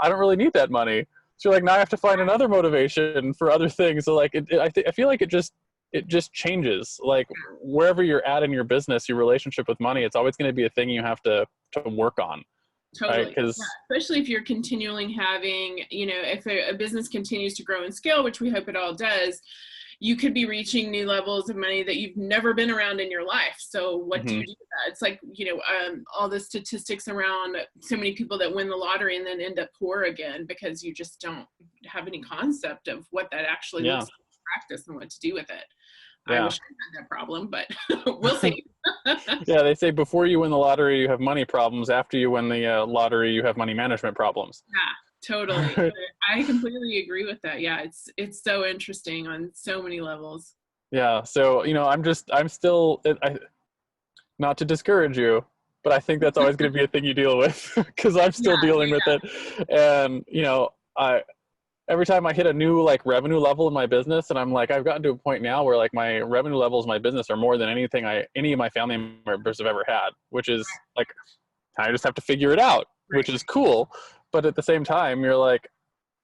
I don't really need that money. So you're like, now I have to find another motivation for other things. So like, I feel like it just changes. Like wherever you're at in your business, your relationship with money, it's always going to be a thing you have to work on. Totally. Right? 'Cause especially if you're continually having, you know, if a business continues to grow and scale, which we hope it all does, you could be reaching new levels of money that you've never been around in your life. So what do you do with that? It's like, you know, all the statistics around so many people that win the lottery and then end up poor again because you just don't have any concept of what that actually looks like in practice and what to do with it. I wish I had that problem, but we'll see. Yeah, they say before you win the lottery, you have money problems. After you win the lottery, you have money management problems. Yeah, totally. I completely agree with that. Yeah, it's so interesting on so many levels. Yeah, so, you know, I'm still, not to discourage you, but I think that's always going to be a thing you deal with because I'm still dealing with it. And, you know, every time I hit a new like revenue level in my business, and I'm like, I've gotten to a point now where like my revenue levels in my business are more than any of my family members have ever had, which is like, I just have to figure it out, which is cool. But at the same time, you're like,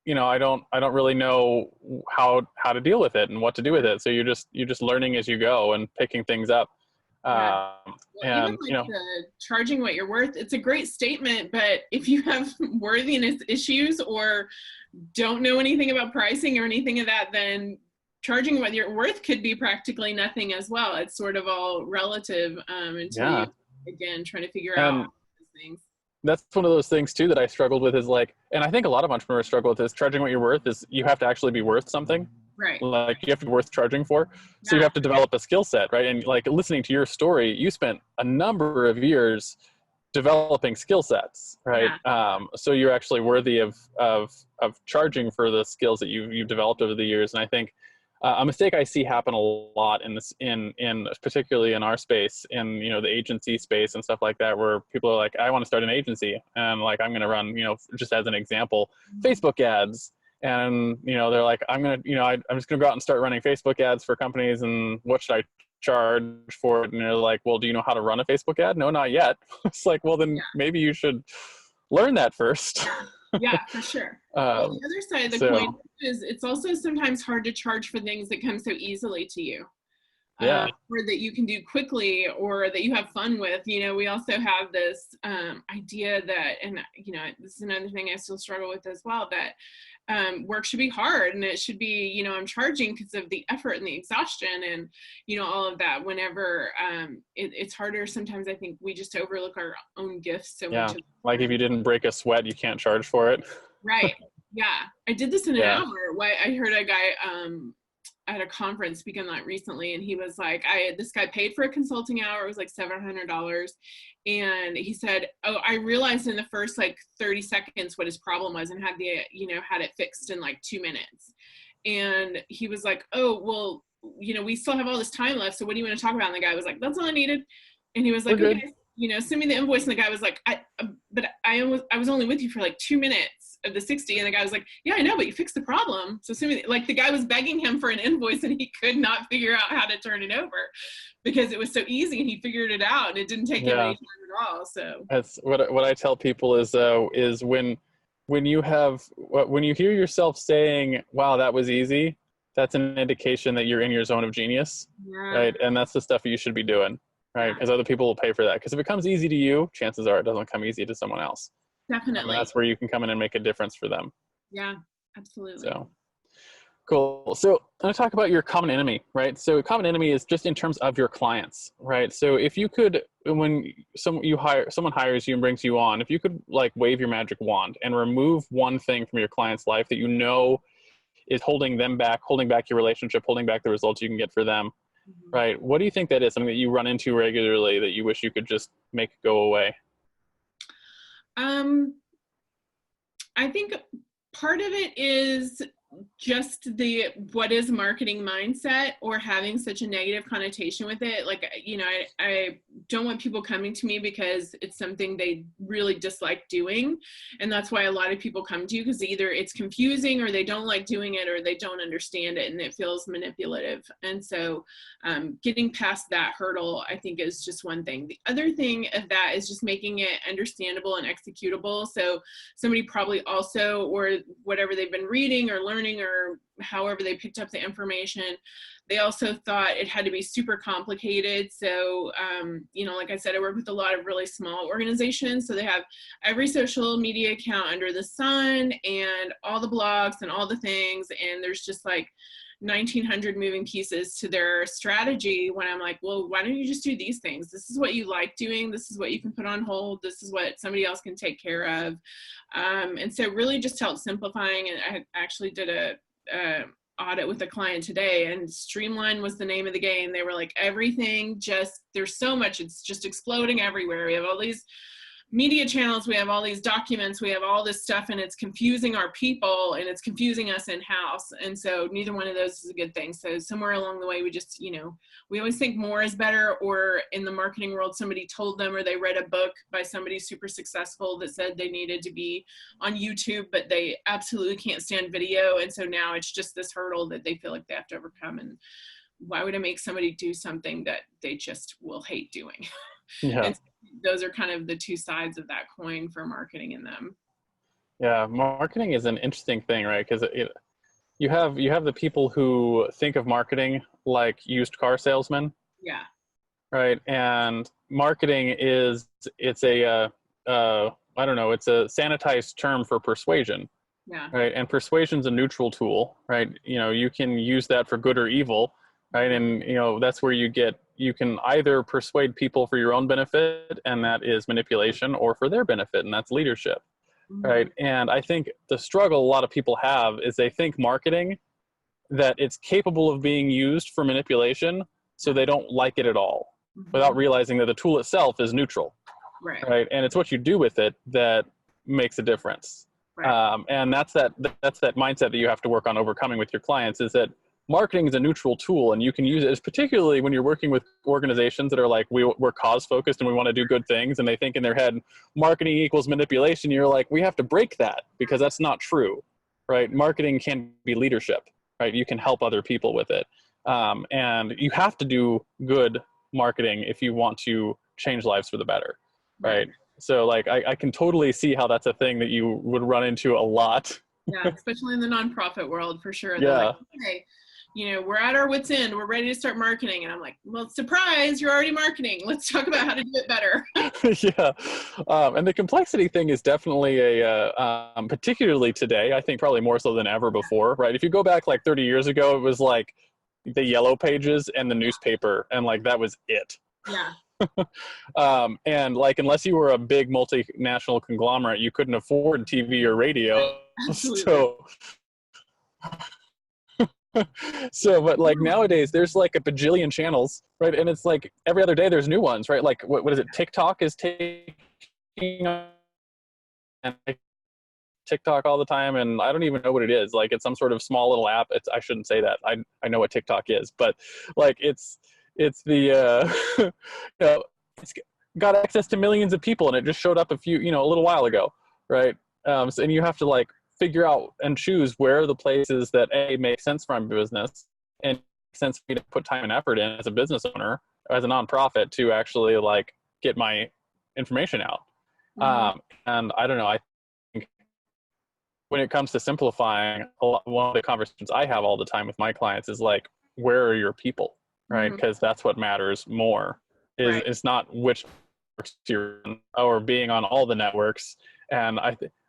you know, I don't really know how to deal with it and what to do with it. So you're just learning as you go and picking things up. Well, and even like you know, the charging what you're worth, it's a great statement, but if you have worthiness issues or don't know anything about pricing or anything of that, then charging what you're worth could be practically nothing as well. It's sort of all relative until you, again, trying to figure out these things. That's one of those things too that I struggled with is like, and I think a lot of entrepreneurs struggle with this, charging what you're worth is you have to actually be worth something. Right. Like you have to be worth charging for. So you have to develop a skill set, right? And like listening to your story, you spent a number of years developing skill sets, right? So you're actually worthy of charging for the skills that you've developed over the years. And I think a mistake I see happen a lot in this, in particularly in our space, in, you know, the agency space and stuff like that, where people are like, I want to start an agency and like, I'm going to run, you know, just as an example, Facebook ads. And, you know, they're like, I'm just going to go out and start running Facebook ads for companies. And what should I charge for it? And they're like, well, do you know how to run a Facebook ad? No, not yet. It's like, well, then maybe you should learn that first. Yeah, for sure. Well, the other side of the coin is it's also sometimes hard to charge for things that come so easily to you. Or that you can do quickly or that you have fun with. You know, we also have this idea that, and, you know, this is another thing I still struggle with as well, that work should be hard and it should be, you know, I'm charging because of the effort and the exhaustion and, you know, all of that. Whenever it's harder sometimes, I think we just overlook our own gifts so much. Like if you didn't break a sweat, you can't charge for it. Right. Yeah. I did this in an hour. I heard a guy at a conference speak on that recently, and he was like, this guy paid for a consulting hour. It was like $700. And he said, oh, I realized in the first like 30 seconds what his problem was and had it fixed in like 2 minutes. And he was like, oh, well, you know, we still have all this time left. So what do you want to talk about? And the guy was like, that's all I needed. And he was like, okay, you know, send me the invoice. And the guy was like, I was only with you for like 2 minutes of the 60. And the guy was like, yeah, I know, but you fixed the problem. So send me, like the guy was begging him for an invoice and he could not figure out how to turn it over because it was so easy and he figured it out and it didn't take him any time at all. So that's what I tell people is when you hear yourself saying, wow, that was easy, that's an indication that you're in your zone of genius, right? And that's the stuff you should be doing. Right, because other people will pay for that. Because if it comes easy to you, chances are it doesn't come easy to someone else. Definitely. And that's where you can come in and make a difference for them. Yeah, absolutely. So, cool. So I'm going to talk about your common enemy, right? So common enemy is just in terms of your clients, right? So if you could, when someone hires you and brings you on, if you could like wave your magic wand and remove one thing from your client's life that you know is holding them back, holding back your relationship, holding back the results you can get for them, right? What do you think that is? Something that you run into regularly that you wish you could just make go away? I think part of it is just the what is marketing mindset, or having such a negative connotation with it. Like, you know, I don't want people coming to me because it's something they really dislike doing, and that's why a lot of people come to you, because either it's confusing or they don't like doing it or they don't understand it and it feels manipulative. And so getting past that hurdle, I think, is just one thing. The other thing of that is just making it understandable and executable. So somebody probably also, or whatever they've been reading or learning, or however they picked up the information, they also thought it had to be super complicated. So, you know, like I said, I work with a lot of really small organizations. So they have every social media account under the sun and all the blogs and all the things. And there's just like 1,900 moving pieces to their strategy, when I'm like, well, why don't you just do these things? This is what you like doing. This is what you can put on hold. This is what somebody else can take care of. And so really just help simplifying. And I actually did a audit with a client today, and streamline was the name of the game. They were like, everything just, there's so much, it's just exploding everywhere. We have all these media channels, we have all these documents, we have all this stuff, and it's confusing our people and it's confusing us in-house. And so neither one of those is a good thing. So somewhere along the way, we just, you know, we always think more is better, or in the marketing world, somebody told them, or they read a book by somebody super successful that said they needed to be on YouTube, but they absolutely can't stand video. And so now it's just this hurdle that they feel like they have to overcome. And why would I make somebody do something that they just will hate doing? Yeah. And those are kind of the two sides of that coin for marketing in them. Yeah, marketing is an interesting thing, right? Because you have the people who think of marketing like used car salesmen. Yeah. Right. And marketing it's a I don't know, it's a sanitized term for persuasion. Yeah. Right. And persuasion's a neutral tool, right? You know, you can use that for good or evil, right? And, you know, that's where you can either persuade people for your own benefit, and that is manipulation, or for their benefit, and that's leadership. Right. And I think the struggle a lot of people have is they think marketing, that it's capable of being used for manipulation, so they don't like it at all, without realizing that the tool itself is neutral. Right. And it's what you do with it that makes a difference. Right. And that's that mindset that you have to work on overcoming with your clients, is that marketing is a neutral tool, and you can use it, particularly when you're working with organizations that are like, we're cause focused and we want to do good things, and they think in their head marketing equals manipulation. You're like, we have to break that, because that's not true, right? Marketing can be leadership, right? You can help other people with it, and you have to do good marketing if you want to change lives for the better, right? So like, I can totally see how that's a thing that you would run into a lot. Yeah, especially in the nonprofit world, for sure. Yeah. They're like, hey, you know, we're at our wits' end, we're ready to start marketing. And I'm like, well, surprise, you're already marketing. Let's talk about how to do it better. Yeah. And the complexity thing is definitely particularly today, I think probably more so than ever before, right? If you go back like 30 years ago, it was like the yellow pages and the newspaper, and like, that was it. Yeah. And like, unless you were a big multinational conglomerate, you couldn't afford TV or radio. Absolutely. So, but like nowadays there's like a bajillion channels, right? And it's like every other day there's new ones, right? Like what is it? TikTok is taking on TikTok all the time, and I don't even know what it is. Like, it's some sort of small little app. I shouldn't say that. I know what TikTok is, but like it's the you know, it's got access to millions of people, and it just showed up a little while ago, right? So, and you have to like figure out and choose where are the places that make sense for my business, and makes sense for me to put time and effort in as a business owner, as a nonprofit, to actually like get my information out. And I don't know, I think when it comes to simplifying, one of the conversations I have all the time with my clients is like, where are your people, right? Because that's what matters more. It's not which networks you're on, or being on all the networks. And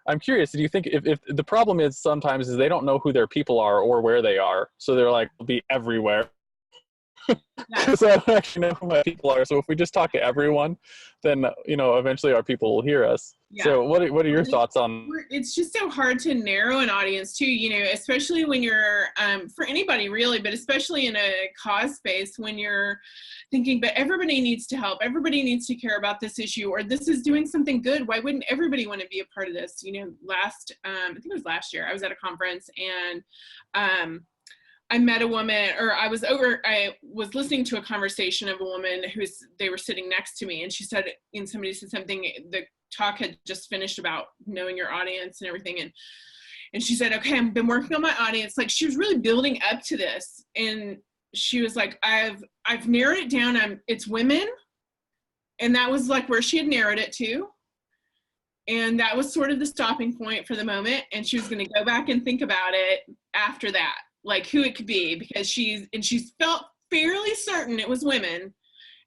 I'm curious, do you think if the problem is sometimes is they don't know who their people are or where they are, so they're like, be everywhere. Yeah. because I don't actually know who my people are. So if we just talk to everyone, then, eventually our people will hear us. Yeah. So what are your thoughts on? It's just so hard to narrow an audience too, especially when you're, for anybody really, but especially in a cause space when you're thinking, but everybody needs to help. Everybody needs to care about this issue, or this is doing something good. Why wouldn't everybody want to be a part of this? I think it was last year, I was at a conference and, I met a woman, or I was listening to a conversation of a woman they were sitting next to me, and somebody said something, the talk had just finished about knowing your audience and everything. And she said, okay, I've been working on my audience. Like, she was really building up to this. And she was like, I've narrowed it down. It's women. And that was like where she had narrowed it to. And that was sort of the stopping point for the moment. And she was going to go back and think about it after that, like who it could be, because she's felt fairly certain it was women.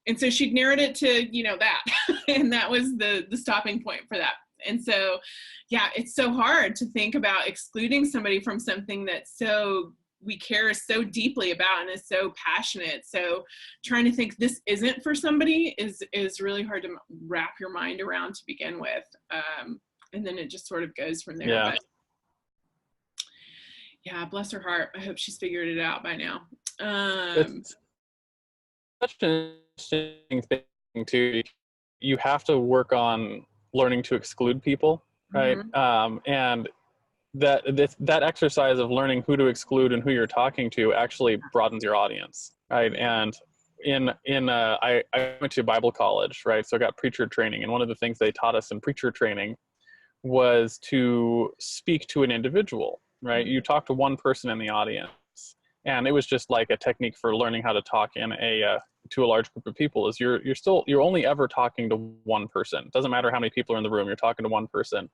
And so she'd narrowed it to, that, and that was the stopping point for that. And so, yeah, it's so hard to think about excluding somebody from something that we care so deeply about and is so passionate. So trying to think this isn't for somebody is really hard to wrap your mind around to begin with. And then it just sort of goes from there. Yeah. But yeah, bless her heart. I hope she's figured it out by now. It's such an interesting thing too. You have to work on learning to exclude people, right? Mm-hmm. And that exercise of learning who to exclude and who you're talking to actually broadens your audience, right? And I went to Bible college, right? So I got preacher training, and one of the things they taught us in preacher training was to speak to an individual, right? You talk to one person in the audience, and it was just like a technique for learning how to talk to a large group of people. Is you're only ever talking to one person. It doesn't matter how many people are in the room, you're talking to one person.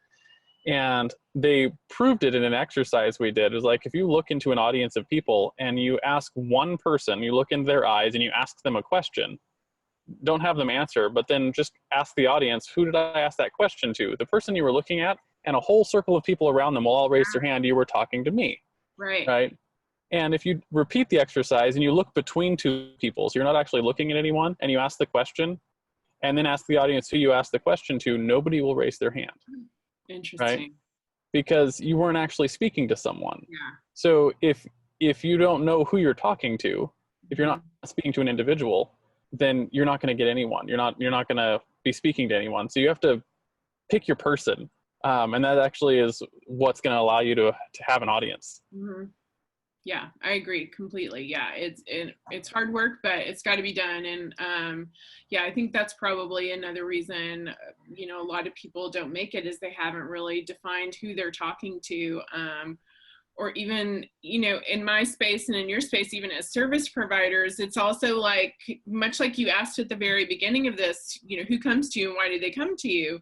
And they proved it in an exercise we did. It was like, if you look into an audience of people and you ask one person, you look into their eyes and you ask them a question, don't have them answer, but then just ask the audience, who did I ask that question to? The person you were looking at, and a whole circle of people around them will all raise their hand, you were talking to me. Right? And if you repeat the exercise and you look between two people, so you're not actually looking at anyone, and you ask the question, and then ask the audience who you asked the question to, nobody will raise their hand. Interesting. Right? Because you weren't actually speaking to someone. Yeah. So if you don't know who you're talking to, if you're not speaking to an individual, then you're not going to get anyone. You're not going to be speaking to anyone. So you have to pick your person. And that actually is what's going to allow you to have an audience. Mm-hmm. Yeah, I agree completely. Yeah, it's hard work, but it's got to be done. And yeah, I think that's probably another reason, a lot of people don't make it, is they haven't really defined who they're talking to. Or even, in my space and in your space, even as service providers, it's also like, much like you asked at the very beginning of this, who comes to you and why do they come to you?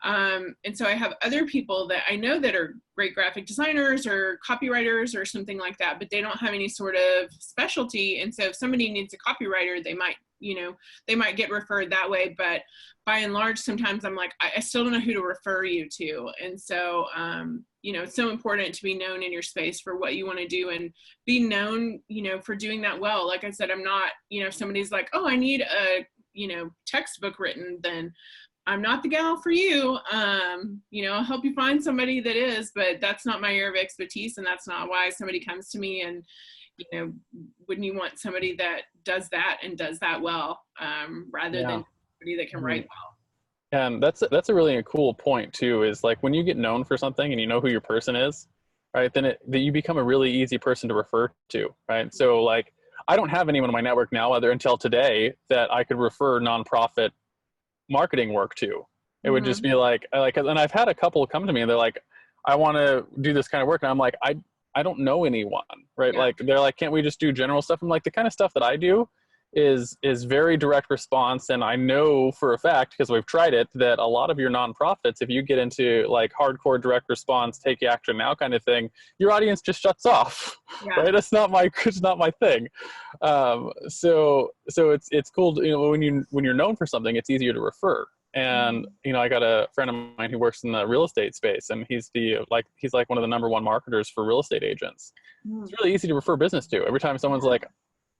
And so I have other people that I know that are great graphic designers or copywriters or something like that, but they don't have any sort of specialty. And so if somebody needs a copywriter, they might get referred that way. But by and large, sometimes I'm like, I still don't know who to refer you to. And so, it's so important to be known in your space for what you want to do and be known, for doing that well. Like I said, I'm not, if somebody's like, oh, I need a, textbook written, then I'm not the gal for you. I'll help you find somebody that is, but that's not my area of expertise. And that's not why somebody comes to me. And, wouldn't you want somebody that does that and does that well, rather than somebody that can write well? And that's a really cool point too, is like when you get known for something and you know who your person is, right, then you become a really easy person to refer to, right? So like, I don't have anyone in my network now, until today, that I could refer nonprofit marketing work to. It would just be like, and I've had a couple come to me and they're like, I want to do this kind of work. And I'm like, I don't know anyone, right? Yeah. Like, they're like, can't we just do general stuff? I'm like, the kind of stuff that I do is very direct response. And I know for a fact, because we've tried it, that a lot of your nonprofits, if you get into like hardcore direct response, take action now kind of thing, your audience just shuts off, right? It's not my thing. So it's cool to, when you're known for something, it's easier to refer. And, I got a friend of mine who works in the real estate space, and he's like one of the number one marketers for real estate agents. It's really easy to refer business to. Every time someone's like,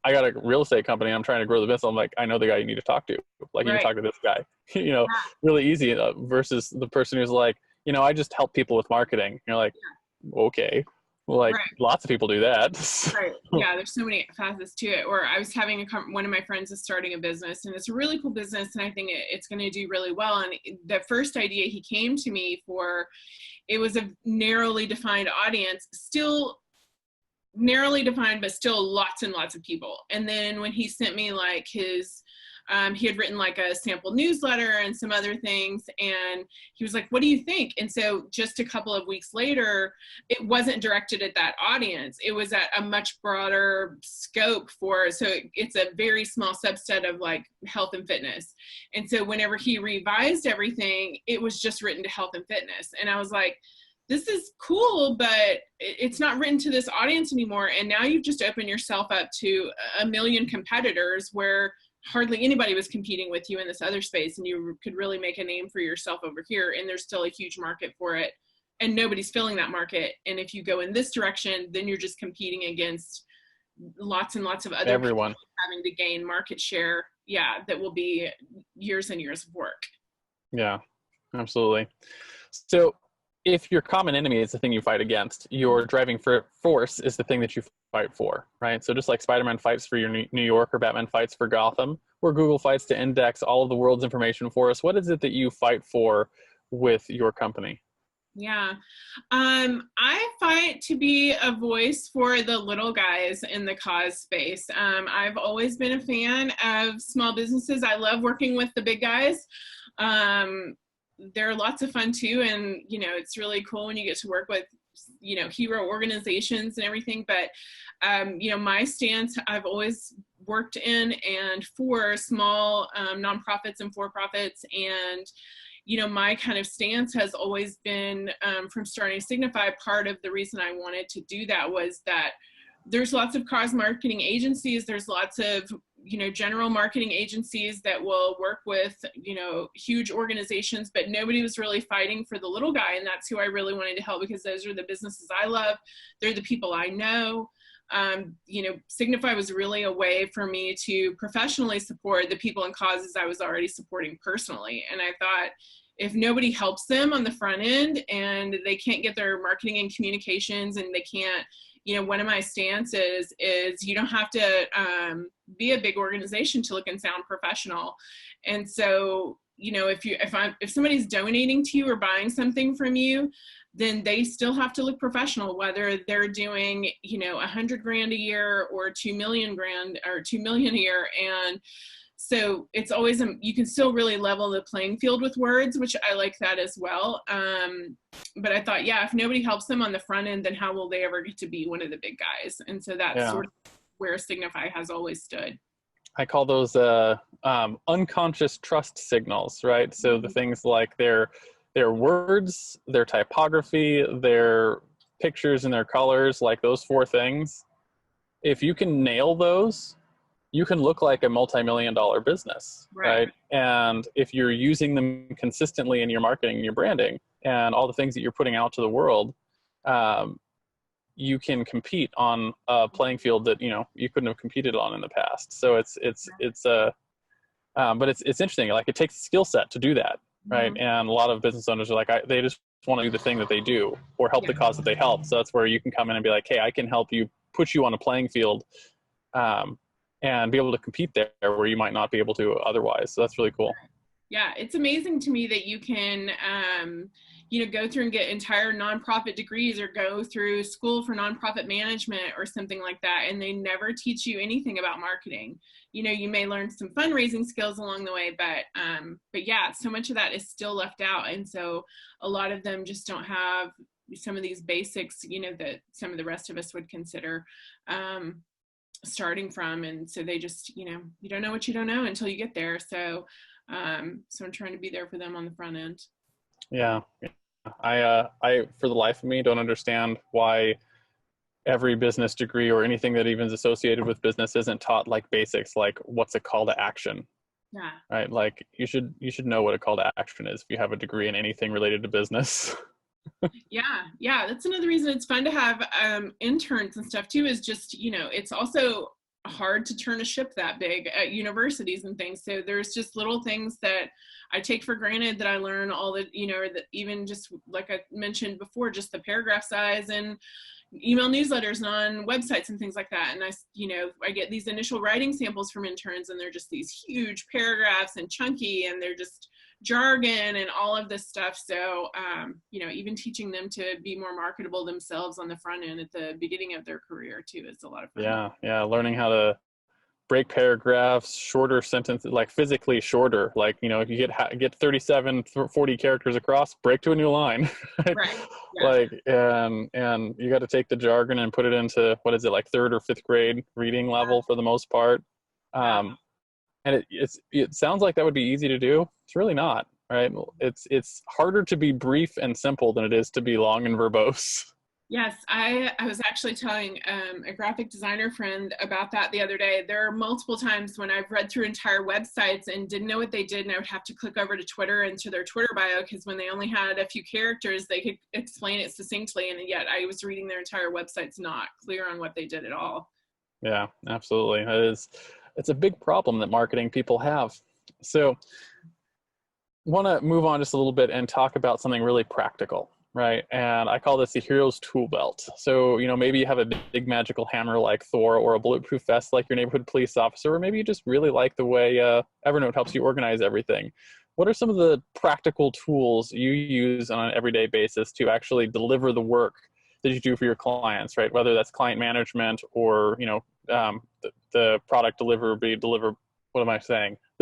I got a real estate company. I'm trying to grow the business. I'm like, I know the guy you need to talk to. Like, you need to Right. talk to this guy, really easy versus the person who's like, I just help people with marketing. You're like, okay, well, like Right. lots of people do that. Right. Yeah, there's so many facets to it. Or I was having one of my friends is starting a business, and it's a really cool business, and I think it's going to do really well. And the first idea he came to me for, it was a narrowly defined audience, still narrowly defined, but still lots and lots of people. And then when he sent me like his, he had written like a sample newsletter and some other things, and he was like, what do you think? And so just a couple of weeks later, it wasn't directed at that audience. It was at a much broader scope so it's a very small subset of like health and fitness. And so whenever he revised everything, it was just written to health and fitness. And I was like, this is cool, but it's not written to this audience anymore. And now you've just opened yourself up to a million competitors where hardly anybody was competing with you in this other space, and you could really make a name for yourself over here. And there's still a huge market for it, and nobody's filling that market. And if you go in this direction, then you're just competing against lots and lots of other Everyone people having to gain market share. Yeah, that will be years and years of work. Yeah, absolutely. So if your common enemy is the thing you fight against, your driving force is the thing that you fight for, right? So just like Spider-Man fights for your New York, or Batman fights for Gotham, or Google fights to index all of the world's information for us, what is it that you fight for with your company? Yeah. I fight to be a voice for the little guys in the cause space. I've always been a fan of small businesses. I love working with the big guys. They're lots of fun too. And, it's really cool when you get to work with, hero organizations and everything. But, my stance, I've always worked in and for small nonprofits and for-profits. And, my kind of stance has always been from starting Signify, part of the reason I wanted to do that was that there's lots of cause marketing agencies. There's lots of, general marketing agencies that will work with, huge organizations, but nobody was really fighting for the little guy. And that's who I really wanted to help, because those are the businesses I love. They're the people I know. Signify was really a way for me to professionally support the people and causes I was already supporting personally. And I thought, if nobody helps them on the front end and they can't get their marketing and communications, and they can't, one of my stances is you don't have to be a big organization to look and sound professional. And so, if somebody's donating to you or buying something from you, then they still have to look professional, whether they're doing, $100,000 a year or 2 million or 2 million a year. And so it's always, you can still really level the playing field with words, which I like that as well. But I thought, if nobody helps them on the front end, then how will they ever get to be one of the big guys? And so that's sort of where Signify has always stood. I call those unconscious trust signals, right? So the things like their words, their typography, their pictures and their colors, like those 4 things, if you can nail those, you can look like a multi-million-dollar business, right? And if you're using them consistently in your marketing and your branding and all the things that you're putting out to the world, you can compete on a playing field that, you couldn't have competed on in the past. So but it's interesting. Like, it takes a skill set to do that, right? Mm-hmm. And a lot of business owners are like, they just want to do the thing that they do or help the cause that they help. So that's where you can come in and be like, hey, I can help you, put you on a playing field, and be able to compete there where you might not be able to otherwise. So that's really cool. Yeah, it's amazing to me that you can, go through and get entire nonprofit degrees or go through school for nonprofit management or something like that, and they never teach you anything about marketing. You may learn some fundraising skills along the way, but yeah, so much of that is still left out. And so a lot of them just don't have some of these basics, that some of the rest of us would consider starting from. And so they just, you don't know what you don't know until you get there. So I'm trying to be there for them on the front end. Yeah. I for the life of me don't understand why every business degree or anything that even is associated with business isn't taught like basics, like what's a call to action. Yeah. Right. Like you should know what a call to action is if you have a degree in anything related to business. Yeah. That's another reason it's fun to have interns and stuff too, is just, it's also hard to turn a ship that big at universities and things. So there's just little things that I take for granted that I learn all the, that even just like I mentioned before, just the paragraph size and email newsletters and on websites and things like that. And I get these initial writing samples from interns, and they're just these huge paragraphs and chunky, and they're just jargon and all of this stuff. So, even teaching them to be more marketable themselves on the front end at the beginning of their career too is a lot of fun. Yeah. Learning how to break paragraphs, shorter sentences, like physically shorter, like, if you get 37, 40 characters across, break to a new line. Right. Yeah. Like, and you got to take the jargon and put it into, what is it, like 3rd or 5th grade reading level for the most part. And it sounds like that would be easy to do. It's really not, right? It's harder to be brief and simple than it is to be long and verbose. Yes, I was actually telling a graphic designer friend about that the other day. There are multiple times when I've read through entire websites and didn't know what they did, and I would have to click over to Twitter and to their Twitter bio, because when they only had a few characters, they could explain it succinctly, and yet I was reading their entire websites not clear on what they did at all. Yeah, absolutely. It's a big problem that marketing people have. So want to move on just a little bit and talk about something really practical, right? And I call this the hero's tool belt. So, maybe you have a big magical hammer like Thor, or a bulletproof vest like your neighborhood police officer, or maybe you just really like the way Evernote helps you organize everything. What are some of the practical tools you use on an everyday basis to actually deliver the work that you do for your clients, right? Whether that's client management or, the product the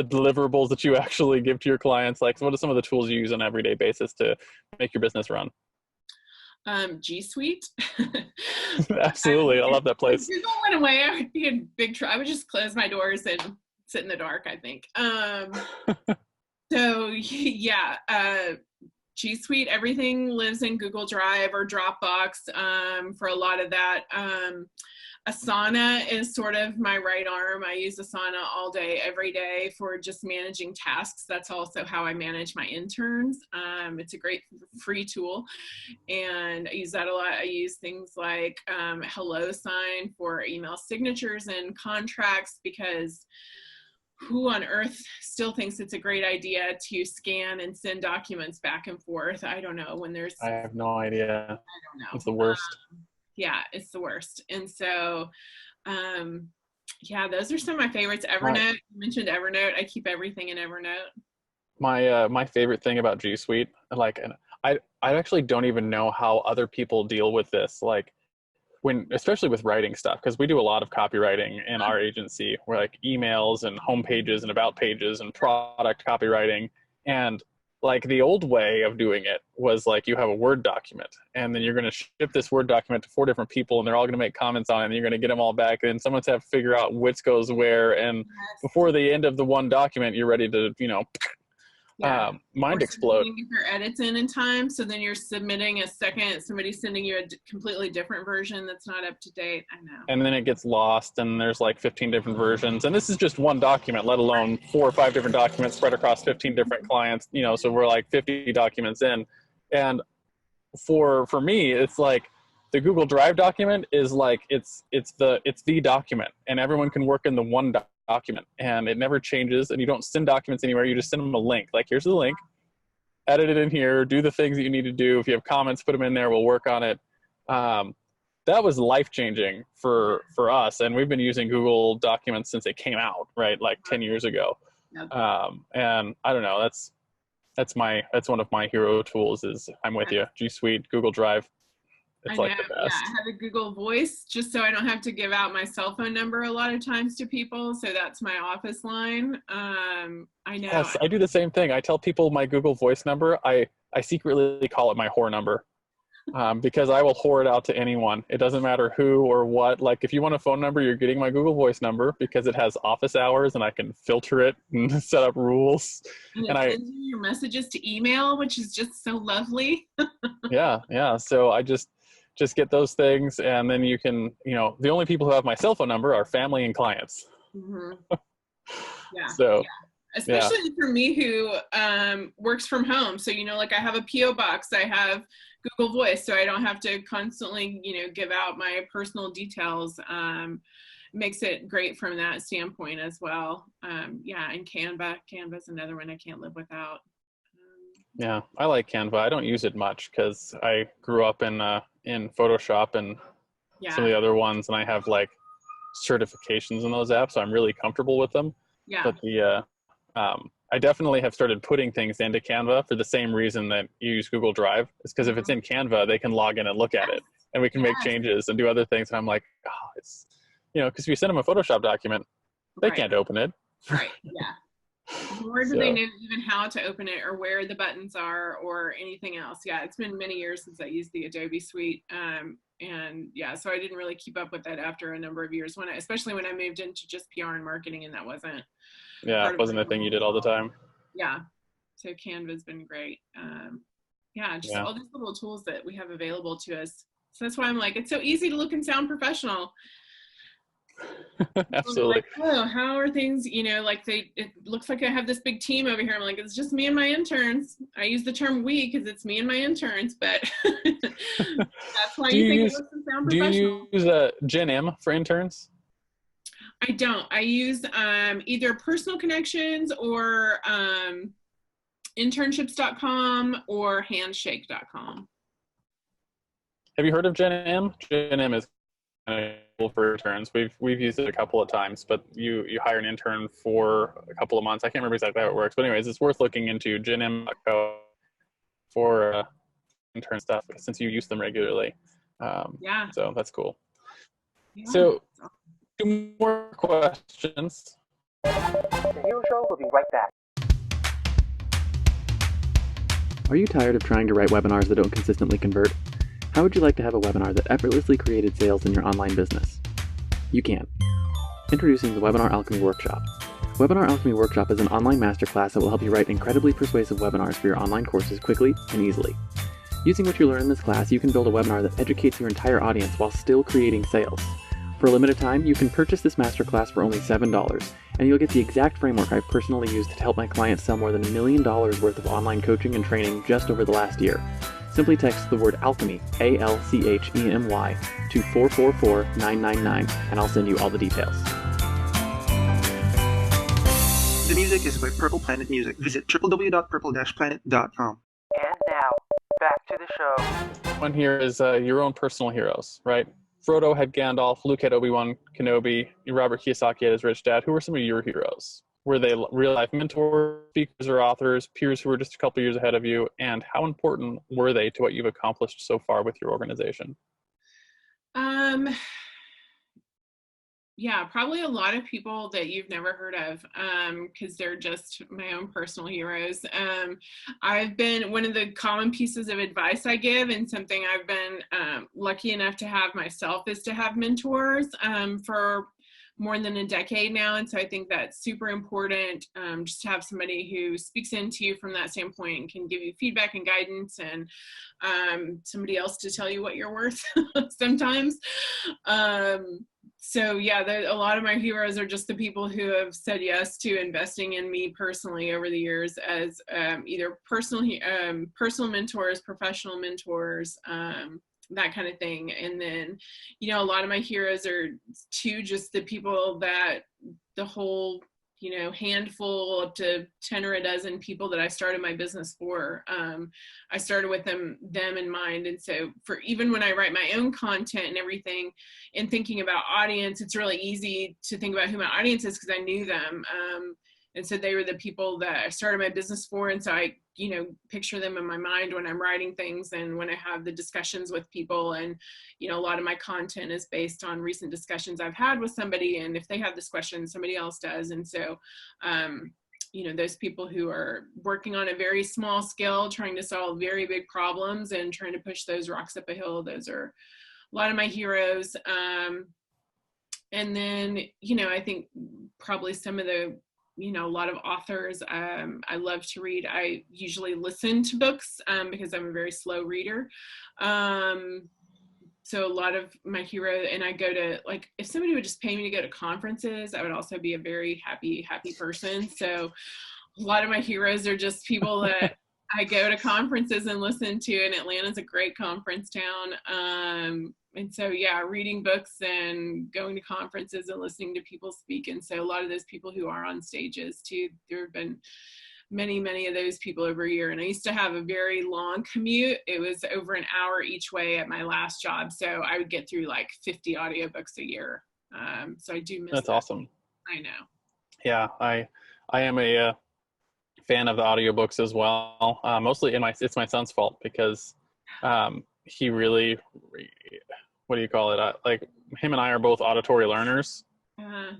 deliverables that you actually give to your clients. Like, what are some of the tools you use on an everyday basis to make your business run? G Suite. Absolutely. I love that place. If Google went away, I would be in big trouble. I would just close my doors and sit in the dark, I think. So yeah, G Suite, everything lives in Google Drive or Dropbox for a lot of that. Asana is sort of my right arm. I use Asana all day, every day for just managing tasks. That's also how I manage my interns. It's a great free tool, and I use that a lot. I use things like HelloSign for email signatures and contracts, because who on earth still thinks it's a great idea to scan and send documents back and forth? I don't know. I have no idea. I don't know. It's the worst. Yeah, it's the worst. And so, those are some of my favorites. Evernote, you mentioned Evernote. I keep everything in Evernote. My favorite thing about G Suite, and I actually don't even know how other people deal with this. Like, especially with writing stuff, because we do a lot of copywriting in our agency, where like emails and home pages and about pages and product copywriting. And like the old way of doing it was like, you have a Word document, and then you're going to ship this Word document to 4 different people, and they're all going to make comments on it, and you're going to get them all back, and someone's have to figure out which goes where. And before the end of the one document, you're ready to, mind explode. You get your edits in time, so then you're submitting a second, somebody's sending you a completely different version that's not up to date. I know. And then it gets lost, and there's like 15 different versions, and this is just one document, let alone 4 or 5 different documents spread across 15 different clients, so we're like 50 documents in. And for me, it's like the Google Drive document is like, it's the document, and everyone can work in the one document, and it never changes, and you don't send documents anywhere. You just send them a link. Like, here's the link, edit it in here, do the things that you need to do. If you have comments, put them in there. We'll work on it. That was life-changing for us. And we've been using Google Documents since it came out, right? Like 10 years ago. Yep. And I don't know, that's one of my hero tools. Is I'm with you. G Suite, Google Drive. It's like the best. Yeah, I have a Google Voice just so I don't have to give out my cell phone number a lot of times to people. So that's my office line. I know. Yes, I do the same thing. I tell people my Google Voice number. I secretly call it my whore number, because I will whore it out to anyone. It doesn't matter who or what. Like, if you want a phone number, you're getting my Google Voice number, because it has office hours, and I can filter it and set up rules. And it sends you your messages to email, which is just so lovely. Yeah. So I just get those things, and then you can, the only people who have my cell phone number are family and clients. Mm-hmm. Yeah. So, especially for me who works from home. So, like I have a PO box, I have Google Voice, so I don't have to constantly, give out my personal details. makes it great from that standpoint as well. Yeah, and Canva's another one I can't live without. Yeah, I like Canva. I don't use it much because I grew up in Photoshop and some of the other ones, and I have like certifications in those apps, so I'm really comfortable with them. Yeah. But I definitely have started putting things into Canva for the same reason that you use Google Drive. It's because if it's in Canva, they can log in and look at it, and we can make changes and do other things. And I'm like, oh, it's, because if you send them a Photoshop document, they can't open it. Right. Yeah. Nor do they know even how to open it or where the buttons are or anything else. Yeah, it's been many years since I used the Adobe Suite. And yeah, so I didn't really keep up with that after a number of years, especially when I moved into just PR and marketing, and that wasn't. Yeah, it wasn't a thing you did all the time. Yeah. So Canva's been great. All these little tools that we have available to us. So that's why I'm like, it's so easy to look and sound professional. Absolutely. Like, oh, how are things, it looks like I have this big team over here. I'm like, it's just me and my interns. I use the term we because it's me and my interns, but that's why you think it looks and sound professional. Do you use Gen M for interns? I don't. I use either Personal Connections or internships.com or handshake.com. Have you heard of Gen M? Gen M is for interns. We've used it a couple of times, but you hire an intern for a couple of months. I can't remember exactly how it works, but anyways, it's worth looking into genm.co for intern stuff since you use them regularly. So that's cool. Yeah. So 2 more questions. The Hero Show will be right back. Are you tired of trying to write webinars that don't consistently convert? How would you like to have a webinar that effortlessly created sales in your online business? You can. Introducing the Webinar Alchemy Workshop. Webinar Alchemy Workshop is an online masterclass that will help you write incredibly persuasive webinars for your online courses quickly and easily. Using what you learn in this class, you can build a webinar that educates your entire audience while still creating sales. For a limited time, you can purchase this masterclass for only $7, and you'll get the exact framework I've personally used to help my clients sell more than $1 million worth of online coaching and training just over the last year. Simply text the word alchemy, ALCHEMY, to 444999, and I'll send you all the details. The music is by Purple Planet Music. Visit www.purple-planet.com. And now, back to the show. One here is your own personal heroes, right? Frodo had Gandalf, Luke had Obi-Wan Kenobi, Robert Kiyosaki had his rich dad. Who were some of your heroes? Were they real-life mentors, speakers or authors, peers who were just a couple years ahead of you? And how important were they to what you've accomplished so far with your organization? Yeah, probably a lot of people that you've never heard of, because they're just my own personal heroes. I've been, one of the common pieces of advice I give, and something I've been lucky enough to have myself, is to have mentors for more than a decade now. And so I think that's super important, just to have somebody who speaks into you from that standpoint and can give you feedback and guidance, and somebody else to tell you what you're worth sometimes. So yeah, a lot of my heroes are just the people who have said yes to investing in me personally over the years as either personal mentors, professional mentors, that kind of thing. And then, a lot of my heroes are too just the people that the whole, handful up to 10 or a dozen people that I started my business for. I started with them in mind. And so for even when I write my own content and everything and thinking about audience, it's really easy to think about who my audience is because I knew them. And so they were the people that I started my business for. And so I, picture them in my mind when I'm writing things and when I have the discussions with people. And, a lot of my content is based on recent discussions I've had with somebody. And if they have this question, somebody else does. And so, those people who are working on a very small scale, trying to solve very big problems and trying to push those rocks up a hill, those are a lot of my heroes. And then, I think probably some of the, a lot of authors I love to read. I usually listen to books because I'm a very slow reader. So a lot of my hero, and I go to, like, if somebody would just pay me to go to conferences, I would also be a very happy person. So a lot of my heroes are just people that I go to conferences and listen to, and Atlanta's a great conference town. And so, yeah, reading books and going to conferences and listening to people speak. And so a lot of those people who are on stages too, there have been many of those people over a year. And I used to have a very long commute. It was over an hour each way at my last job. So I would get through like 50 audiobooks a year. So I do miss That's that. awesome. I know. Yeah, I am a fan of the audiobooks as well. Mostly it's my son's fault because he really, what do you call it? Like him and I are both auditory learners.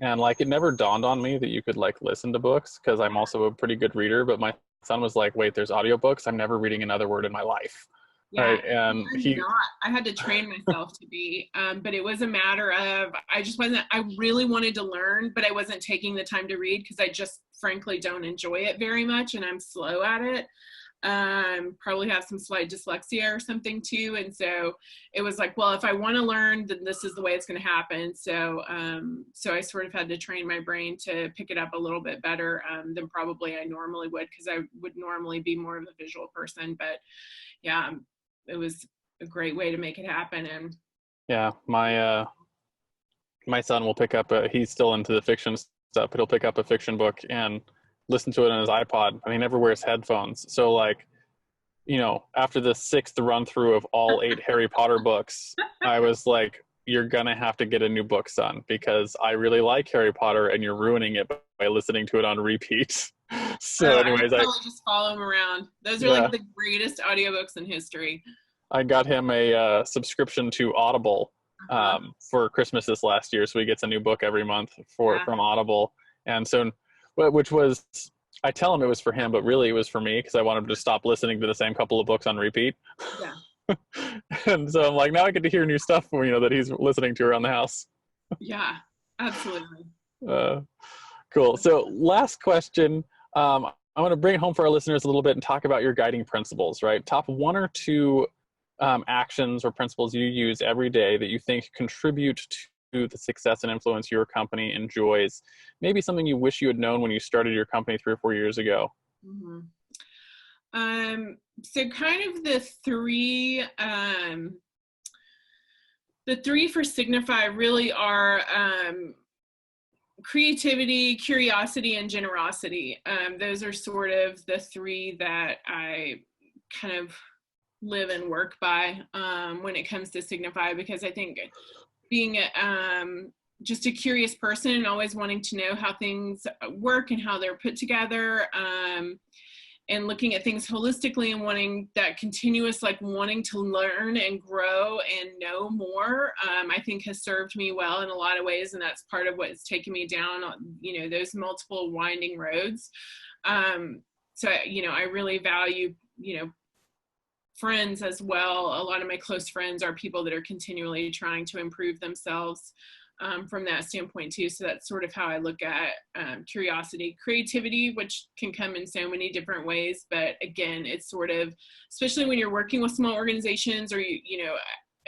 And like it never dawned on me that you could like listen to books because I'm also a pretty good reader, but my son was like, wait, there's audiobooks? I'm never reading another word in my life. Yeah, right? And I had to train myself to be, but it was a matter of, I really wanted to learn, but I wasn't taking the time to read because I just frankly don't enjoy it very much and I'm slow at it. Probably have some slight dyslexia or something too. And so it was like, well, if I want to learn, then this is the way it's going to happen. So, so I sort of had to train my brain to pick it up a little bit better, than probably I normally would, because I would normally be more of a visual person, but yeah, it was a great way to make it happen. And yeah, my son will pick up he's still into the fiction stuff, but he'll pick up a fiction book and listen to it on his iPod, and he never wears headphones. So like, you know, after the 6th run through of all 8 Harry Potter books, I was like, you're gonna have to get a new book, son, because I really like Harry Potter and you're ruining it by listening to it on repeat. So anyways, I probably just follow him around. Those are like the greatest audiobooks in history. I got him a subscription to Audible for Christmas this last year, so he gets a new book every month from Audible. And so, which was, I tell him it was for him, but really it was for me because I wanted him to stop listening to the same couple of books on repeat. Yeah. And so I'm like, now I get to hear new stuff, you know, that he's listening to around the house. Yeah, absolutely. Cool. So last question. I want to bring it home for our listeners a little bit and talk about your guiding principles, right? Top 1 or 2 actions or principles you use every day that you think contribute to the success and influence your company enjoys. Maybe something you wish you had known when you started your company 3 or 4 years ago. Mm-hmm. So kind of the three for Signify really are creativity, curiosity, and generosity. Those are sort of the 3 that I kind of live and work by when it comes to Signify, because I think being just a curious person and always wanting to know how things work and how they're put together, and looking at things holistically and wanting that continuous, like wanting to learn and grow and know more, I think has served me well in a lot of ways. And that's part of what's taken me down, you know, those multiple winding roads. So, you know, I really value, you know, friends as well. A lot of my close friends are people that are continually trying to improve themselves from that standpoint too. So that's sort of how I look at curiosity, creativity, which can come in so many different ways. But again, it's sort of, especially when you're working with small organizations or, you know,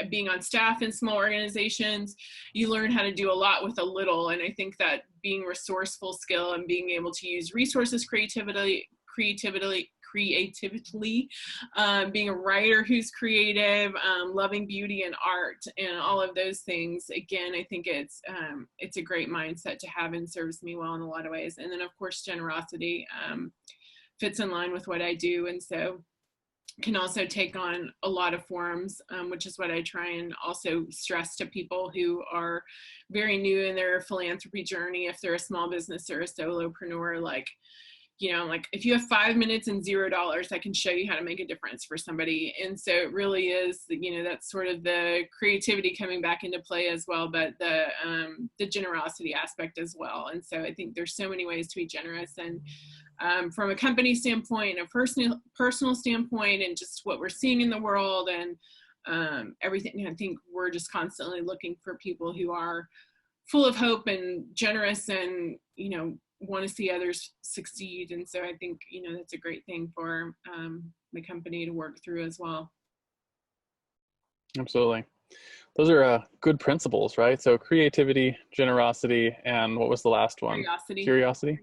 being on staff in small organizations, you learn how to do a lot with a little. And I think that being resourceful skill and being able to use resources creatively, being a writer who's creative, loving beauty and art and all of those things. Again, I think it's a great mindset to have and serves me well in a lot of ways. And then of course, generosity fits in line with what I do. And so can also take on a lot of forms, which is what I try and also stress to people who are very new in their philanthropy journey. If they're a small business or a solopreneur, like, you know, like if you have 5 minutes and $0, I can show you how to make a difference for somebody. And so it really is, you know, that's sort of the creativity coming back into play as well, but the generosity aspect as well. And so I think there's so many ways to be generous, and from a company standpoint, a personal standpoint, and just what we're seeing in the world and everything. I think we're just constantly looking for people who are full of hope and generous and, you know, want to see others succeed. And so I think, you know, that's a great thing for the company to work through as well. Absolutely. Those are good principles, right? So creativity, generosity, and what was the last one? Curiosity. Curiosity.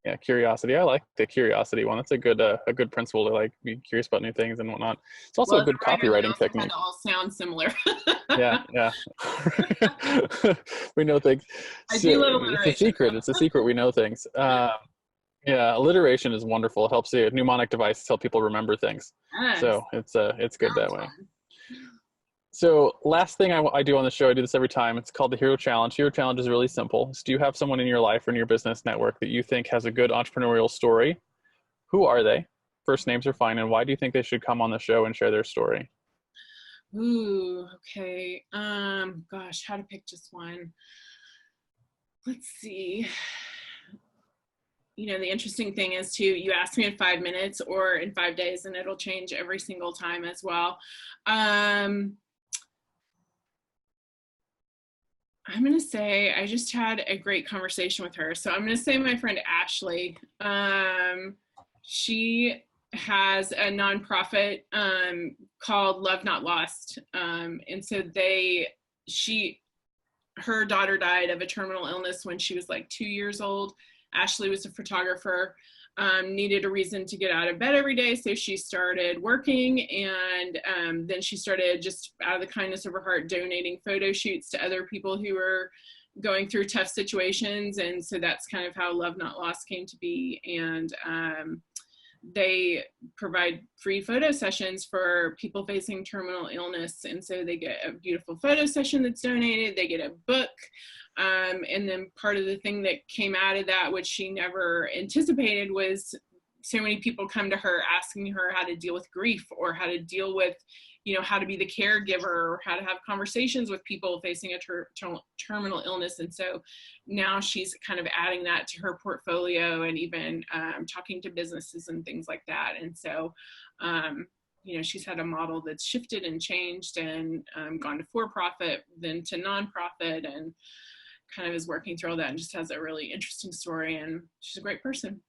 Yeah, curiosity. I like the curiosity one. That's a good principle to like be curious about new things and whatnot. It's also a good copywriting technique. They all sound similar. Yeah. We know things. I do love It's alliteration. a secret. It's a secret. We know things. Yeah, alliteration is wonderful. It helps the mnemonic device help people remember things. Yes. So it's good that way. So last thing I do on the show, I do this every time. It's called the Hero Challenge. Hero Challenge is really simple. Do you have someone in your life or in your business network that you think has a good entrepreneurial story? Who are they? First names are fine. And why do you think they should come on the show and share their story? Ooh, okay. Gosh, how to pick just one. Let's see. The interesting thing is too, you ask me in 5 minutes or in 5 days, and it'll change every single time as well. I'm going to say I just had a great conversation with her. So I'm going to say my friend Ashley. She has a nonprofit called Love Not Lost. And so her daughter died of a terminal illness when she was like 2 years old. Ashley was a photographer, needed a reason to get out of bed every day. So she started working, and then she started, just out of the kindness of her heart, donating photo shoots to other people who were going through tough situations. And so that's kind of how Love Not Lost came to be. And they provide free photo sessions for people facing terminal illness. And so they get a beautiful photo session that's donated, they get a book. And then part of the thing that came out of that, which she never anticipated, was so many people come to her asking her how to deal with grief, or how to deal with, how to be the caregiver, or how to have conversations with people facing a terminal illness. And so now she's kind of adding that to her portfolio, and even talking to businesses and things like that. And so, she's had a model that's shifted and changed, and gone to for-profit, then to nonprofit, and kind of is working through all that, and just has a really interesting story, and she's a great person.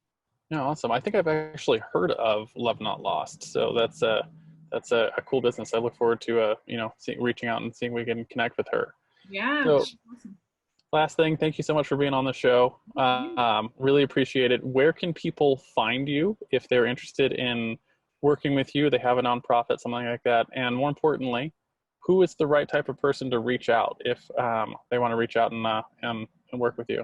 Yeah, awesome. I think I've actually heard of Love Not Lost. So that's a cool business. I look forward to reaching out and seeing if we can connect with her. Yeah. So, awesome. Last thing, thank you so much for being on the show. Really appreciate it. Where can people find you if they're interested in working with you? They have a nonprofit, something like that. And more importantly, who is the right type of person to reach out if they want to reach out and work with you?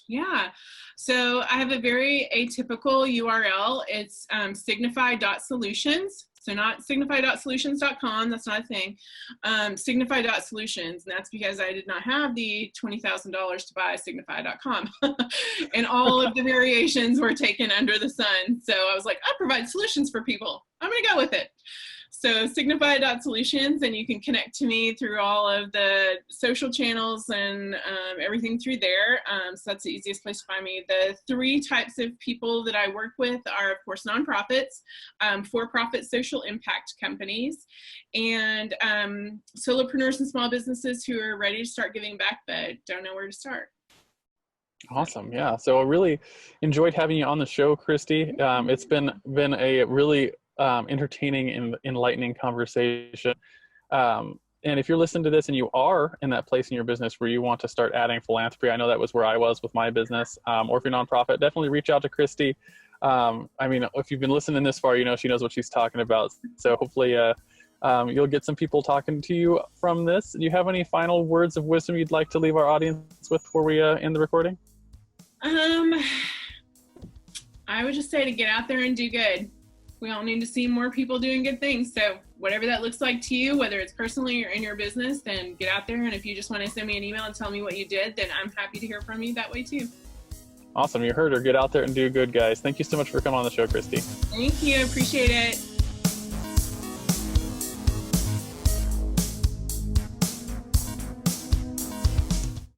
Yeah. So I have a very atypical URL. It's signify.solutions. So not signify.solutions.com. That's not a thing. Signify.solutions. And that's because I did not have the $20,000 to buy signify.com. And all of the variations were taken under the sun. So I was like, I provide solutions for people. I'm going to go with it. So signify.solutions, and you can connect to me through all of the social channels and everything through there. So that's the easiest place to find me. The 3 types of people that I work with are, of course, nonprofits, for-profit social impact companies, and solopreneurs and small businesses who are ready to start giving back but don't know where to start. Awesome. Yeah. So I really enjoyed having you on the show, Kristi. It's been a really entertaining and enlightening conversation. And if you're listening to this and you are in that place in your business where you want to start adding philanthropy, I know that was where I was with my business, or if you're a nonprofit, definitely reach out to Kristi. If you've been listening this far, she knows what she's talking about. So hopefully you'll get some people talking to you from this. Do you have any final words of wisdom you'd like to leave our audience with before we end the recording? I would just say to get out there and do good. We all need to see more people doing good things. So whatever that looks like to you, whether it's personally or in your business, then get out there. And if you just want to send me an email and tell me what you did, then I'm happy to hear from you that way too. Awesome. You heard her. Get out there and do good, guys. Thank you so much for coming on the show, Kristi. Thank you. Appreciate it.